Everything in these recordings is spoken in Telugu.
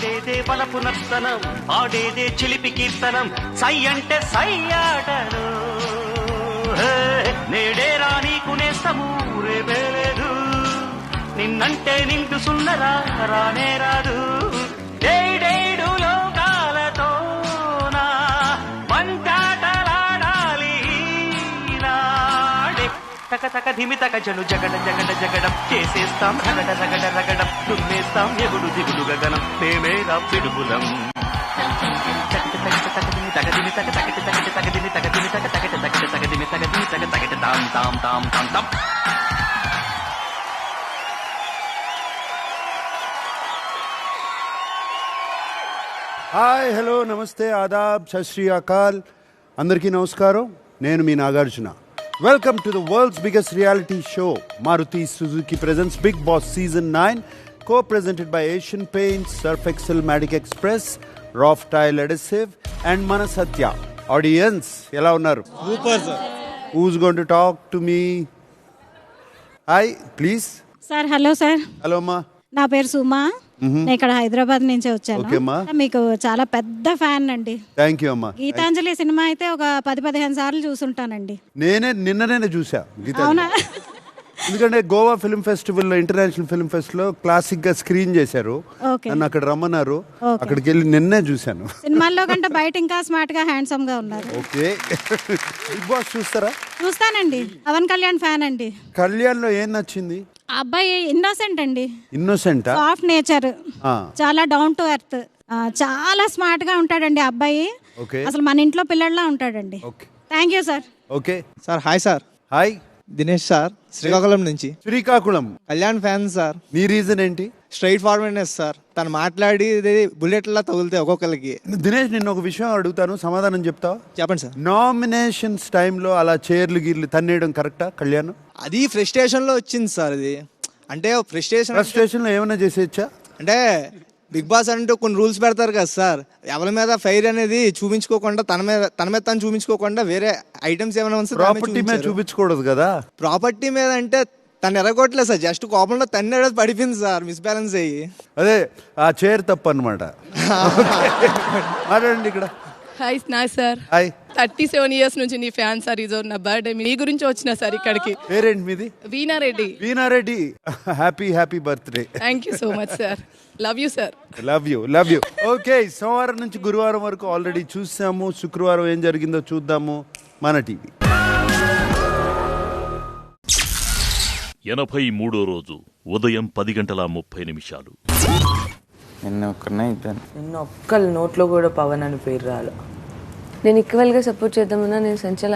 వాడేదే వలపు నర్తనం, ఆడేదే చిలిపి కీర్తనం, సై అంటే సై ఆటలు. నేడే రానీకు నేస్తము రేపే లేదు, నిన్నంటే నిండు సున్నరా రానే రాదు. ఏడేడు లోకాలతోనా పంచాటలాడాలి నాడే. తక తక ధిమి తక జను జగడ జగడ జగడం చేసేస్తాం రగడ రగడ రగడం, దున్నేస్తాం ఎగుడు దిగుడు గగనం, మేమేరా పిడుగులం. హాయ్, హలో, నమస్తే, ఆదాబ్, సత్ శ్రీ అకాల్. అందరికీ నమస్కారం. నేను మీ Nagarjuna. Welcome to the world's biggest reality show. Maruti Suzuki presents Bigg Boss Season 9, co-presented by Asian Paints, Surf Excel Matic Express, Rough Tile Adhesive and Mana Satya. Audience, ఎలా ఉన్నారు? Super sir. Who's going to talk to me? Hi, please. Sir, hello sir. Hello అమ్మా. నా పేరు సుమా. నేను ఇక్కడ హైదరాబాద్ నుంచి వచ్చాను. ఓకే అమ్మా. మీకు చాలా పెద్ద ఫ్యాన్ అండి. థ్యాంక్ యూ అమ్మా. గీతాంజలి సినిమా అయితే ఒక 10-15 సార్లు చూసుంటానండి. నిన్ననే చూసా గీతాంజలి. అవునా? ఎందుకంటే గోవా ఫిల్మ్ ఫెస్టివల్లో, ఇంటర్నేషనల్ ఫిల్మ్ ఫెస్ట్ లో క్లాసిక్ గా స్క్రీన్ చేశారు. నన్ను అక్కడ రమ్మన్నారు. అక్కడికి వెళ్ళి నిన్నే చూశాను. సినిమాల్లో కంటే బయట ఇంకా స్మార్ట్ గా హ్యాండ్సమ్ గా ఉన్నారు. ఓకే. బిగ్ బాస్ చూస్తారా? చూస్తానండి. పవన్ కళ్యాణ్ ఫ్యాన్ అండి. కళ్యాణ్ లో ఏం నచ్చింది? ఆ అబ్బాయి ఇన్నోసెంట్ అండి. ఇన్నోసెంట్, సాఫ్ట్ నేచర్, చాలా డౌన్ టు ఎర్త్, చాలా స్మార్ట్ గా ఉంటాడండి ఆ అబ్బాయి. అసలు మన ఇంట్లో పిల్లల్లా ఉంటాడండి. Thank you sir. Okay sir, hi sir. Hi. Dinesh sir, Srikakulam నుంచి. శ్రీకాకుళం. Kalyan fan sir. నీ రీజన్ ఏంటి? Straight forwardness sir. తను మాట్లాడి బుల్లెట్లా తగులుతాయి ఒక్కొక్కరికి. దినేష్, నిన్న ఒక విషయం అడుగుతాను, సమాధానం చెప్తావా? చెప్పండి సార్. నామినేషన్స్ టైంలో అలా చైర్లు గీర్లు తన్నేయడం కరెక్టా? కళ్యాణ్ అది ఫ్రస్ట్రేషన్ లో వచ్చింది సార్. అది అంటే ఫ్రస్ట్రేషన్ లో ఏమైనా చేసేయచ్చా? అంటే బిగ్ బాస్ అంటే కొన్ని రూల్స్ పెడతారు కదా సార్. ఎవరి మీద ఫైర్ అనేది చూపించుకోకుండా, తన మీద తను చూపించుకోకుండా వేరే ఐటమ్స్ ఏమైనా ప్రాపర్టీ మీద చూపించకూడదు కదా. ప్రాపర్టీ మీద అంటే తను ఎరగొట్టలేదు సార్, జస్ట్ కోపంలో తన్నేడ పడిపోయింది సార్, మిస్బ్యాలెన్స్ అయ్యి. అదే ఆ చైర్ తప్పు అనమాట. మాట్లాడండి ఇక్కడ. హాయ్ నా సార్. హాయ్. 37 years నుంచి నీ ఫ్యాన్ సార్. ఈజో నా బర్త్డే మీ గురించి వచ్చిన సార్ ఇక్కడికి. పేరేంటి మీది? Veena Reddy. Veena Reddy, happy birthday. Thank you so much sir. Love you sir. Love you. Okay, సోమవారం నుంచి గురువారం వరకు ఆల్రెడీ చూసాము. శుక్రవారం ఏం జరిగిందో చూద్దాము మన టీవీ. 83వ రోజు ఉదయం 10:30 నిన్న ఒక్కళ్ళ నోట్లో కూడా పవన్ అని పేరు రాలి. నేను ఈక్వల్గా సపోర్ట్ చేద్దామన్నా, నేను సంచల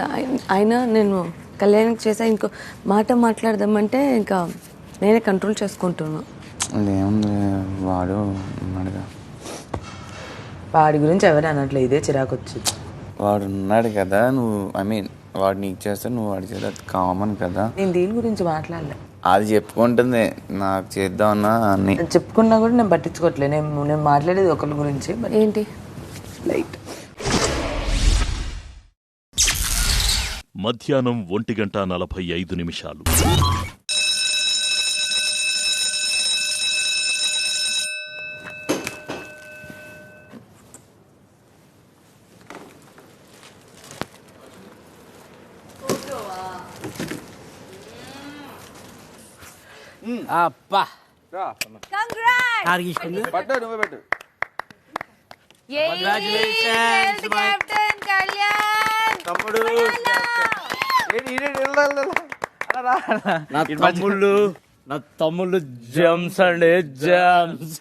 అయినా నేను కళ్యాణ్కి చేసా. ఇంకో మాట మాట్లాడదామంటే ఇంకా నేనే కంట్రోల్ చేసుకుంటున్నా. ఏముంది, వాడు ఉన్నాడుగా. వాడి గురించి ఎవరు అనట్లే, ఇదే చిరాకు వచ్చింది. వాడు ఉన్నాడు కదా, నువ్వు వాడు నీకు చేస్తే నువ్వు వాడి చేస్తే కామన్ కదా. నేను దీని గురించి మాట్లాడలే. అది చెప్పుకుంటుంది, నాకు చేద్దామన్నా అన్ని చెప్పుకున్నా కూడా నేను పట్టించుకోవట్లే. నేను మాట్లాడేది ఒకరి గురించి. ఏంటి లైట్. మధ్యాహ్నం 1:45. అబ్బా, నా తమ్ముళ్ళు జమ్స్ అండి, జమ్స్.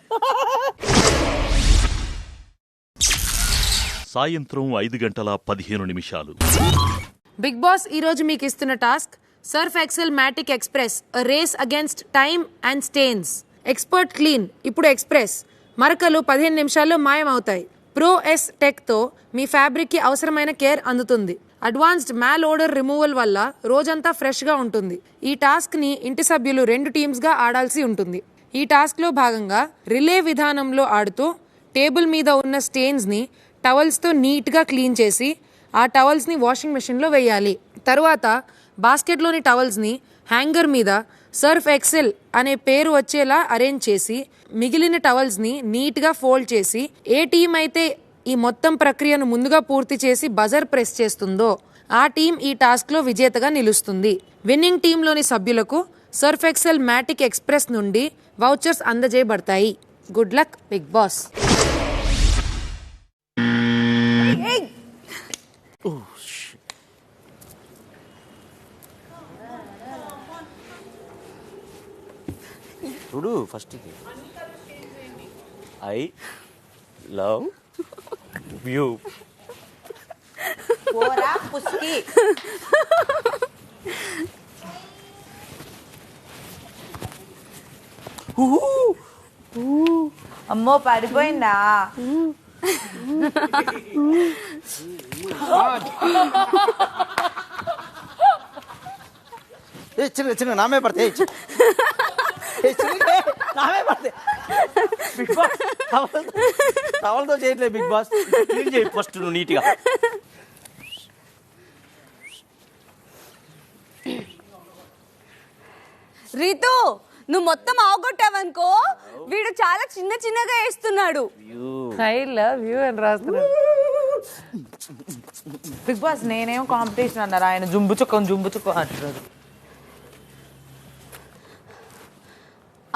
సాయంత్రం 5:15. బిగ్ బాస్ ఈ రోజు మీకు ఇస్తున్న task Surf Excel Matic Express race against time and stains. Expert clean, ఇప్పుడు ఎక్స్ప్రెస్. మరకలు 15 నిమిషాల్లో మాయమవుతాయి. ప్రో ఎస్ టెక్ తో మీ ఫ్యాబ్రిక్ కి అవసరమైన కేర్ అందుతుంది. అడ్వాన్స్డ్ మ్యాల్ ఓడర్ రిమూవల్ వల్ల రోజంతా ఫ్రెష్ గా ఉంటుంది. ఈ టాస్క్ ని ఇంటి సభ్యులు 2 టీమ్స్ గా ఆడాల్సి ఉంటుంది. ఈ టాస్క్ లో భాగంగా రిలే విధానంలో ఆడుతూ టేబుల్ మీద ఉన్న స్టెయిన్స్ ని టవల్స్ తో నీట్ గా క్లీన్ చేసి ఆ టవల్స్ ని వాషింగ్ మెషిన్ లో వేయాలి. తరువాత బాస్కెట్ లోని టవల్స్ ని హ్యాంగర్ మీద సర్ఫ్ ఎక్సెల్ అనే పేరు వచ్చేలా అరేంజ్ చేసి మిగిలిన టవల్స్ని నీట్గా ఫోల్డ్ చేసి ఏ టీం అయితే ఈ మొత్తం ప్రక్రియను ముందుగా పూర్తి చేసి బజర్ ప్రెస్ చేస్తుందో ఆ టీం ఈ టాస్క్లో విజేతగా నిలుస్తుంది. విన్నింగ్ టీంలోని సభ్యులకు సర్ఫ్ ఎక్సెల్ మ్యాటిక్ ఎక్స్ప్రెస్ నుండి వౌచర్స్ అందజేయబడతాయి. Good luck Bigg Boss. చూడు ఫస్ట్ ఐ లవ్ యూ. అమ్మో పడిపోయిందా? చిన్న చిన్న నామే పడతాయి, నామే పడతాయి. బిగ్ బాస్ టవల్తో చేయట్లేదు. బిగ్ బాస్ క్లీన్ చేయి ఫస్ట్ నువ్వు నీట్గా. రీతు నువ్వు మొత్తం అవగొట్టావనుకో వీడు చాలా చిన్న చిన్నగా వేస్తున్నాడు. ఐ లవ్ యూ అని రాస్తున్నాడు. బిగ్ బాస్ నేనేం కాంపిటీషన్ అన్నారు, ఆయన జుంబు చుక్క అంటున్నారు.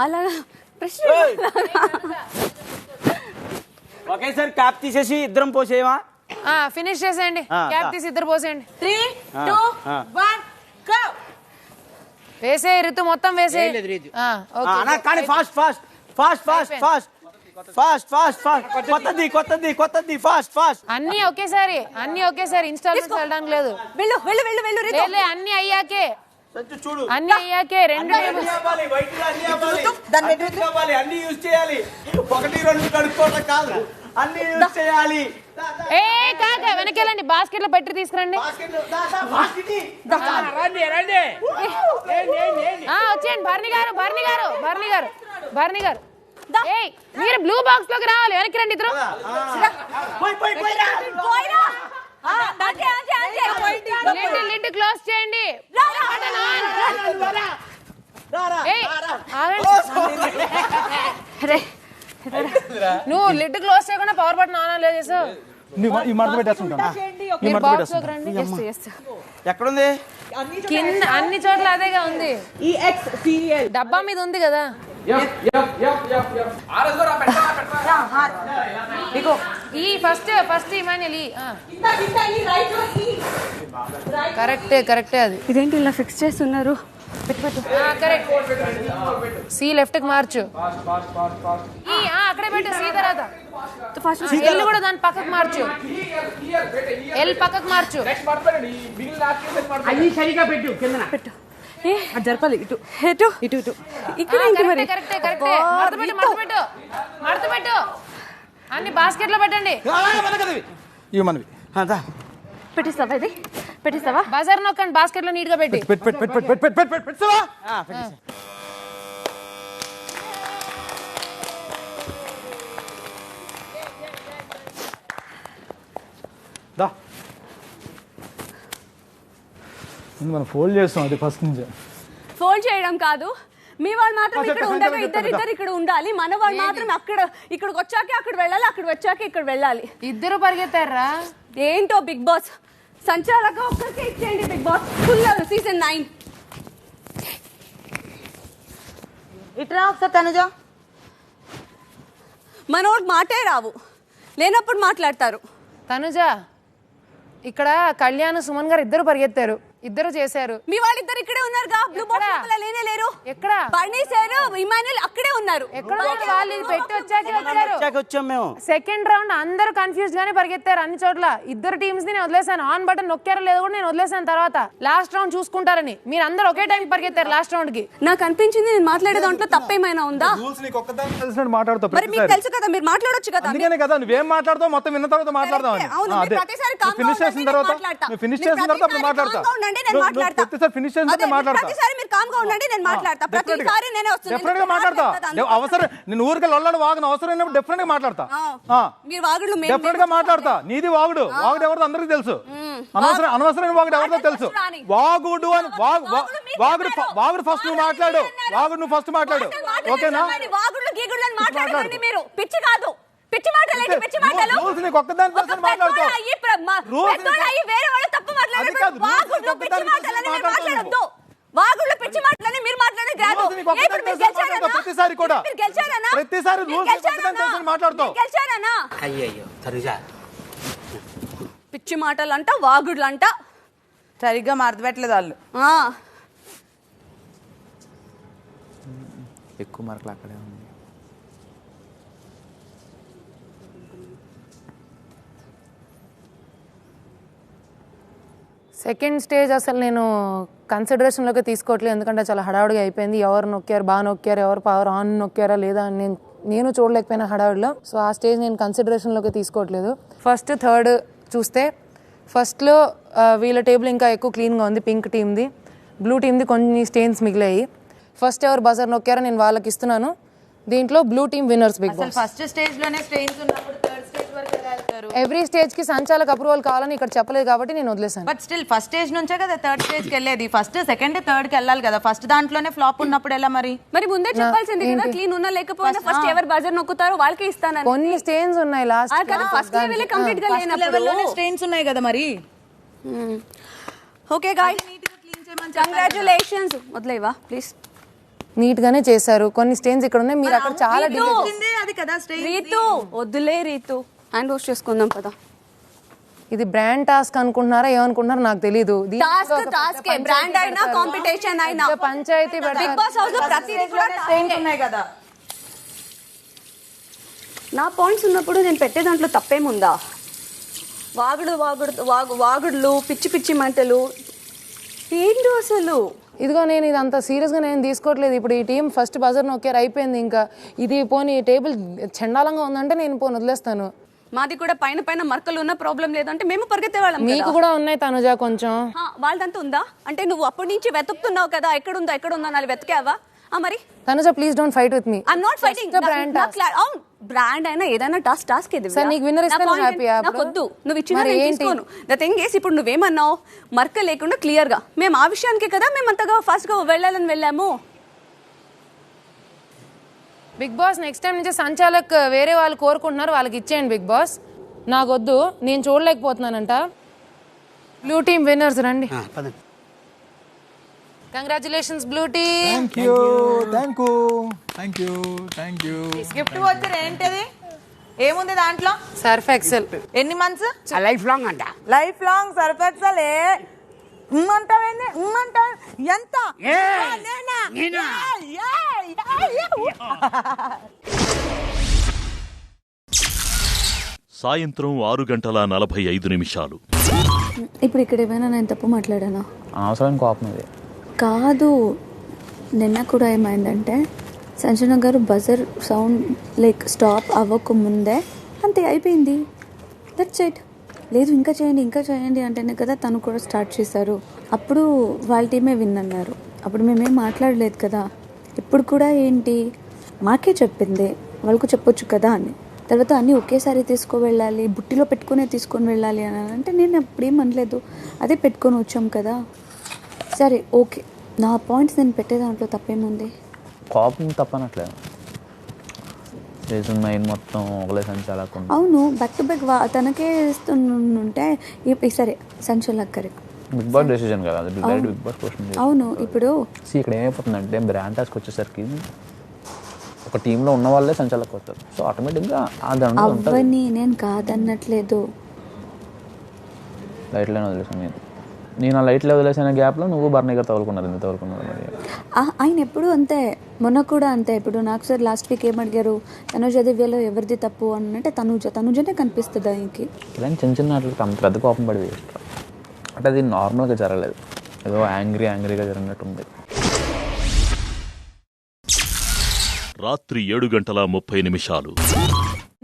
అలా ప్రశ్న ఒకేసారి క్యాప్ తీసేసి ఇద్దరం పోసేయమా? ఫినిష్ చేసేయండి. క్యాప్ తీసి ఇద్దరు పోసేయండి. 3, 2, 1 గో. వేసే రితు మొత్తం వేసే. కానీ fast fast fast fast fast fast fast fast కొత్తది కొత్తది కొత్తది ఫాస్ట్ ఫాస్ట్. అన్ని ఒకేసారి ఇన్స్టాల్మెంట్స్ వెళ్ళడానికి లేదు. వెళ్ళు వెళ్ళు వెళ్ళు వెళ్ళు రీతు. అన్ని అయ్యాకే చూడు అన్ని అయ్యాకే 2 అన్ని యూజ్ చేయాలి. 1, 2 కడుక్కోవడం కాదు, అన్ని యూజ్ చేయాలి. కాక వెనకెళ్ళండి, బాస్కెట్ లో పెట్టి తీసుకురండి. వచ్చేయండి భరణి గారు మీరు బ్లూ బాక్స్ లోకి రావాలి. వెనక్కి రండి ఇద్దరు. లిడ్ క్లోజ్ చేయండి. నువ్వు లిడ్ క్లోజ్ చేయకుండా పవర్ బటన్ ఆన్ చేసావు. ఎక్కడుంది? కింద అన్ని చోట్ల అదేగా ఉంది. డబ్బా మీద ఉంది కదా. ఈ ఫస్ట్ ఇమాన్యుల్ కరెక్టే అది. ఇదేంటి ఇలా ఫిక్స్ చేస్తున్నారు? కరెక్ట్. సి లెఫ్ట్ కి మార్చు. అక్కడే పెట్టు. సి తర్వాత ఎల్ కూడా దాని పక్కకు మార్చు. ఎల్ పక్కకు మార్చు. అన్ని సరిగా పెట్టు కింద పెట్టు. జరపాలి ఇటు ఇటు ఇటు ఇటు. కరెక్టే. మడత పెట్టు. అన్ని బాస్కెట్ లో పెట్టండి. పెట్టిస్తావా? ఇది పెట్టిస్తావా? బజార్ నొక్కండి. బాస్కెట్ లో నీట్ గా పెట్టి. మనం ఫోల్డ్ చేస్తాం. అది ఫస్ట్ నుంచి ఫోల్డ్ చేయడం కాదు. మీ వాళ్ళు మాత్రం ఇక్కడ ఉండగా ఇద్దరు ఇక్కడ ఉండాలి. మన వాళ్ళు మాత్రం ఇక్కడికి వచ్చాక అక్కడ వెళ్ళాలి, అక్కడ వచ్చాక ఇక్కడ వెళ్ళాలి. ఇద్దరు పరిగెత్తారా ఏంటో బిగ్ బాస్. సంచాలక ఒక్కరికే ఇచ్చేయండి బిగ్ బాస్. Full season 9. ఇట్లా ఒకసారి తనుజ. మనోడు మాటే రావు, లేనప్పుడు మాట్లాడతారు. తనుజ ఇక్కడ కళ్యాణ్ సుమన్ గారు ఇద్దరు పరిగెత్తారు, ఇద్దరు చేశారు. మీ వాళ్ళిద్దరు ఇక్కడే ఉన్నారుగా. బ్లూ బాక్స్ లోపల లేనే లేరు. ఎక్కడ? బర్నీ సార్ ఇమాన్యుల్ అక్కడే ఉన్నారు. ఎక్కడ? వాళ్ళు ఇది పెట్టి వచ్చాక మేము సెకండ్ రౌండ్ అందరూ కన్ఫ్యూజ్ గానే పరిగెత్తారు అన్ని చోట్ల. ఇద్దరు టీమ్స్ ని నేను వదిలేసాను. ఆన్ బటన్ నొక్కారో లేదో కూడా నేను వదిలేసాను. తర్వాత లాస్ట్ రౌండ్ చూసుకుంటారని మీరు అందరూ ఒకే టైం పరిగెత్తారు లాస్ట్ రౌండ్ కి. నాకు అనిపించింది నేను మాట్లాడే దాంట్లో తప్పేమైనా ఉందా? మరి మీకు తెలుసు కదా, మీరు మాట్లాడొచ్చు కదా. అందుకనే కదా నువ్వేం మాట్లాడతావు మొత్తం విన్న తర్వాత మాట్లాడదాం. ఫినిష్ చేసిన తర్వాత అప్పుడు మాట్లాడతా. ఫినిష్ చేసిన తర్వాత మాట్లాడతా. ప్రతిసారి మీరు కామ్ గా ఉండండి, నేను మాట్లాడతా. ప్రతిసారి నేనే వస్తాను. డెఫినెట్ గా మాట్లాడతా. అవసరం నేను ఊరికి లొల్లాడు వాగను. అవసరం అయినప్పుడు డెఫినెట్ గా మాట్లాడతా. మీరు వాగుడు డెఫినెట్ గా మాట్లాడతా. నీది వాగుడు ఎవరిదో అందరికి తెలుసు. అనవసరమైన వాగుడు ఎవరిదో తెలుసు. వాగుడు అని వాగుడు ఫస్ట్ నువ్వు మాట్లాడు. వాగుడు నువ్వు ఫస్ట్ మాట్లాడు. ఓకేనా? మాట్లాడకండి మీరు. పిచ్చి కాదు, పిచ్చి మాటలు, పిచ్చి మాటలు. వేరే వాళ్ళు తప్పు మాట్లాడారు. వాగుళ్ళు పిచ్చి మాటలని మీరు మాట్లాడొద్దు. వాగుళ్ళు పిచ్చి మాటలని మీరు మాట్లాడే కాదు. ప్రతిసారి కూడా ప్రతిసారి గెలిచారనా? అయ్యయ్యో సరిగా పిచ్చి మాటలు అంట, వాగుళ్ళు అంట. సరిగ్గా మార్చబెట్టలేదు వాళ్ళు. ఎక్కువ మార్కులు అక్కడే ఉంది. సెకండ్ స్టేజ్ అసలు నేను కన్సిడరేషన్లోకి తీసుకోవట్లేదు, ఎందుకంటే చాలా హడావుడిగా అయిపోయింది. ఎవరు నొక్కారు, బాగా నొక్కారు, ఎవరు పవర్ ఆన్ నొక్కారా లేదా అని నేను చూడలేకపోయినా హడావుడిలో. సో ఆ స్టేజ్ నేను కన్సిడరేషన్లోకి తీసుకోవట్లేదు. ఫస్ట్ థర్డ్ చూస్తే ఫస్ట్లో వీళ్ళ టేబుల్ ఇంకా ఎక్కువ క్లీన్గా ఉంది, పింక్ టీమ్ది. బ్లూ టీమ్ది కొన్ని స్టెయిన్స్ మిగిలాయి. ఫస్ట్ ఎవరు బజర్ నొక్కారో నేను వాళ్ళకి ఇస్తున్నాను. దీంట్లో blue team winners Bigg Boss. First stage లోనే స్టెయిన్స్ ఉన్నప్పుడు థర్డ్ స్టేజ్ వరకు ఎలా వెళ్తారు? ఎవ్రీ స్టేజ్ కి సంచాలక అప్రూవల్ కావాలని ఇక్కడ చెప్పలేదు కాబట్టి నేను వదిలేసాను. బట్ స్టిల్ ఫస్ట్ స్టేజ్ నుంచే కదా థర్డ్ స్టేజ్ కి వెళ్ళేది. ఫస్ట్ సెకండ్ థర్డ్ కి వెళ్ళాలి కదా. ఫస్ట్ దాంట్లోనే ఫ్లాప్ ఉన్నప్పుడు ఎలా మరి? మరి ముందే చెప్పాల్సింది కదా, క్లీన్ ఉన్నా లేకపోయినా ఫస్ట్ ఎవరు బజర్ నొక్కుతారో వాళ్ళకి ఇస్తాను. కొన్ని స్టెయిన్స్ ఉన్నాయి లాస్ట్ ఫస్ట్ లెవెల్ కంప్లీట్ గా లేనప్పుడు స్టెయిన్స్ ఉన్నాయి కదా మరి. Okay guys, congratulations. వదిలేవా ప్లీజ్. నీట్ గానే చేశారు. కొన్ని స్టెయిన్స్ ఇక్కడ ఉన్నాయి, మీరు అక్కడ చాలా అది కదా. రీతు వద్దులే, రీతు హ్యాండ్ వాష్ చేసుకుందాం పద. ఇది బ్రాండ్ టాస్క్ అనుకుంటున్నారా ఏమనుకుంటున్నారో నాకు తెలీదు. టాస్క్ బ్రాండ్ అయినా కాంపిటీషన్ అయినా పంచాయతీ బిగ్ బాస్ హౌస్ లో ప్రతిదీ కూడా స్టెయిన్స్ ఉన్నాయి కదా. నా పాయింట్స్ ఉన్నప్పుడు నేను పెట్టే దాంట్లో తప్పేముందా? వాగుడులు, పిచ్చి పిచ్చి మంటలు ఏంటి అసలు? ఇదిగో నేను ఇది అంత సీరియస్గా నేను తీసుకోవట్లేదు. ఇప్పుడు ఈ టీం ఫస్ట్ బజర్ నొక్కారు, అయిపోయింది. ఇంకా ఇది పోనీ టేబుల్ చండాలంగా ఉందంటే నేను పోనీ వదిలేస్తాను. మాది కూడా పైన పైన మరకలు ఉన్న ప్రాబ్లం లేదంటే మేము పరిగెత్తే వాళ్ళం. మీకు కూడా ఉన్నాయి తనుజ కొంచెం. వాళ్ళదంతా ఉందా అంటే నువ్వు అప్పటి నుంచి వెతుకుతున్నావు కదా, ఎక్కడుందా అని వెతికావా? మరి Tanuja please don't fight with me. I'm not fighting. Brand అయినా ఏదైనా టాస్క్ ఇది. నీకు విన్నర్ ఇస్తే నేను హ్యాపీయా? వద్దు, నువ్వు ఇచ్చిన తీసుకోను. ద థింగ్ ఈస్, ఇప్పుడు నువ్వేమన్నావు మరక లేకుండా క్లియర్ గా మేము ఆ విషయానికే కదా మేము అంతగా ఫాస్ట్ గా వెళ్ళాము. బిగ్ బాస్ నెక్స్ట్ టైం నుంచి సంచాలక్ వేరే వాళ్ళు కోరుకుంటున్నారు, వాళ్ళకి ఇచ్చేయండి బిగ్ బాస్. నాకొద్దు, నేను చూడలేకపోతున్నానంట. బ్లూ టీమ్ విన్నర్స్ రండి. Congratulations blue team. Thank you. Gift వచ్చారు ఏంటది? ఏముంది దాంట్లో? Surf Excel. ఎన్ని మంత్స్? లైఫ్ లాంగ్ అంట. Life long Surf Excel. ఉమ్మంటావేంది? ఉమ్మంటావు ఎంత? సాయంత్రం 6:45. ఇప్పుడు ఇక్కడ ఏమైనా నేను తప్పు మాట్లాడానా? అనవసరమైన కోపం ఇది కాదు. నిన్న కూడా ఏమైందంటే సంజన గారు బజర్ సౌండ్ లైక్ స్టాప్ అవ్వకముందే అంతే అయిపోయింది. That's it. లేదు ఇంకా చేయండి అంటేనే కదా తను కూడా స్టార్ట్ చేశారు. అప్పుడు వాళ్ళ టీమే విన్ అన్నారు. అప్పుడు మేమేం మాట్లాడలేదు కదా. ఇప్పుడు కూడా ఏంటి మాకే చెప్పింది, వాళ్ళకు చెప్పొచ్చు కదా అని. తర్వాత అన్నీ ఒకేసారి తీసుకువెళ్ళాలి, బుట్టిలో తీసుకొని వెళ్ళాలి అని అంటే నేను అప్పుడేం అనలేదు. అదే పెట్టుకొని వచ్చాం కదా. సరే ఓకే, నా పాయింట్స్ నేను పెట్టే దాంట్లో తప్పేముంది? కోపం తప్పనట్లేదు. మైండ్ మొత్తం ఒకలే సంచాలకుండా. అవును, బ్యాక్ టు బ్యాక్ తనకే ఇస్తుంటే సరే సంచాలక్ కరెక్ట్. బిగ్ బాస్ డెసిజన్ కదా, బిగ్ బాస్ క్వశ్చన్. అవును. ఇప్పుడు ఇక్కడ ఏమైపోతుందంటే బ్రాండ్ టాస్క్ వచ్చేసరికి ఒక టీంలో ఉన్న వాళ్ళే సంచాలకు వస్తారు. సో ఆటోమేటిక్గా అవన్నీ నేను కాదన్నట్లేదు. లైట్లైన్ వదిలేసాను నేను ఆ లైట్లో వదిలేసిన గ్యాప్లో నువ్వు బర్నీగా తగులుకున్నారు. ఎందుకు తగులుకున్నారు మరి? ఆయన ఎప్పుడు అంతే, మొన్న కూడా అంతే. ఇప్పుడు నాకు సార్ లాస్ట్ వీక్ ఏమడిగారు, తనుజ దివ్యలో ఎవరిది తప్పు అని అంటే తనుజనే కనిపిస్తుంది ఆయనకి. ఇలాంటి చిన్న వాటికి అంత పెద్ద కోపం పడి అంటే అది నార్మల్గా జరగలేదు, ఏదో యాంగ్రీగా జరిగినట్టుంది. రాత్రి 7:30.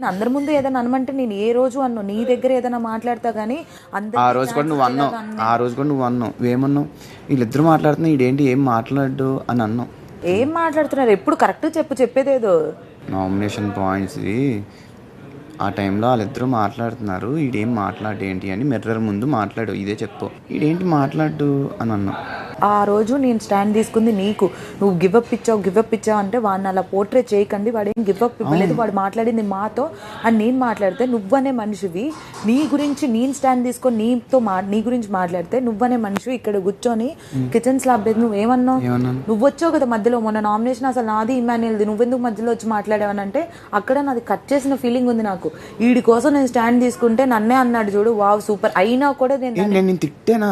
అందరి ముందు ఏదైనా అనమంటే నేను ఏ రోజు అన్నావు, నీ దగ్గర ఏదైనా మాట్లాడతా గానీ ఆ రోజు కూడా నువ్వు అన్నావు. నువ్వేమన్నావు? వీళ్ళిద్దరు మాట్లాడుతున్నా, ఇదేంటి ఏం మాట్లాడు అని అన్నావు. ఏం మాట్లాడుతున్నారు? ఎప్పుడు కరెక్ట్ చెప్పేదేదో. నామినేషన్ పాయింట్స్ ఆ టైంలో వాళ్ళిద్దరూ మాట్లాడుతున్నారు, ఈడేం మాట్లాడేంటి అని మిర్రర్ ముందు మాట్లాడు, ఇదే చెప్పు, ఈడేంటి మాట్లాడు అని అన్నావు. ఆ రోజు నేను స్టాండ్ తీసుకుంది నీకు, నువ్వు గివప్ ఇచ్చావు అంటే వాడిని అలా పోర్ట్రే చేయకండి, వాడు ఏం గివప్ ఇవ్వలేదు, వాడు మాట్లాడింది మాతో అని నేను మాట్లాడితే నువ్వనే మనిషివి నీ గురించి నేను స్టాండ్ తీసుకొని నీ గురించి మాట్లాడితే నువ్వనే మనిషి ఇక్కడ కూర్చొని కిచెన్ స్లాబ్ మీద నువ్వేమన్నావు, నువ్వు వచ్చావు కదా మధ్యలో మొన్న నామినేషన్ అసలు నాది ఇమాన్యుయల్ది, నువ్వెందుకు మధ్యలో వచ్చి మాట్లాడావనంటే అక్కడ నాది కట్ చేసిన ఫీలింగ్ ఉంది నాకు. వీడి కోసం నేను స్టాండ్ తీసుకుంటే నన్నే అన్నాడు చూడు, వావ్ సూపర్, అయినా కూడా నేను తిట్టానా,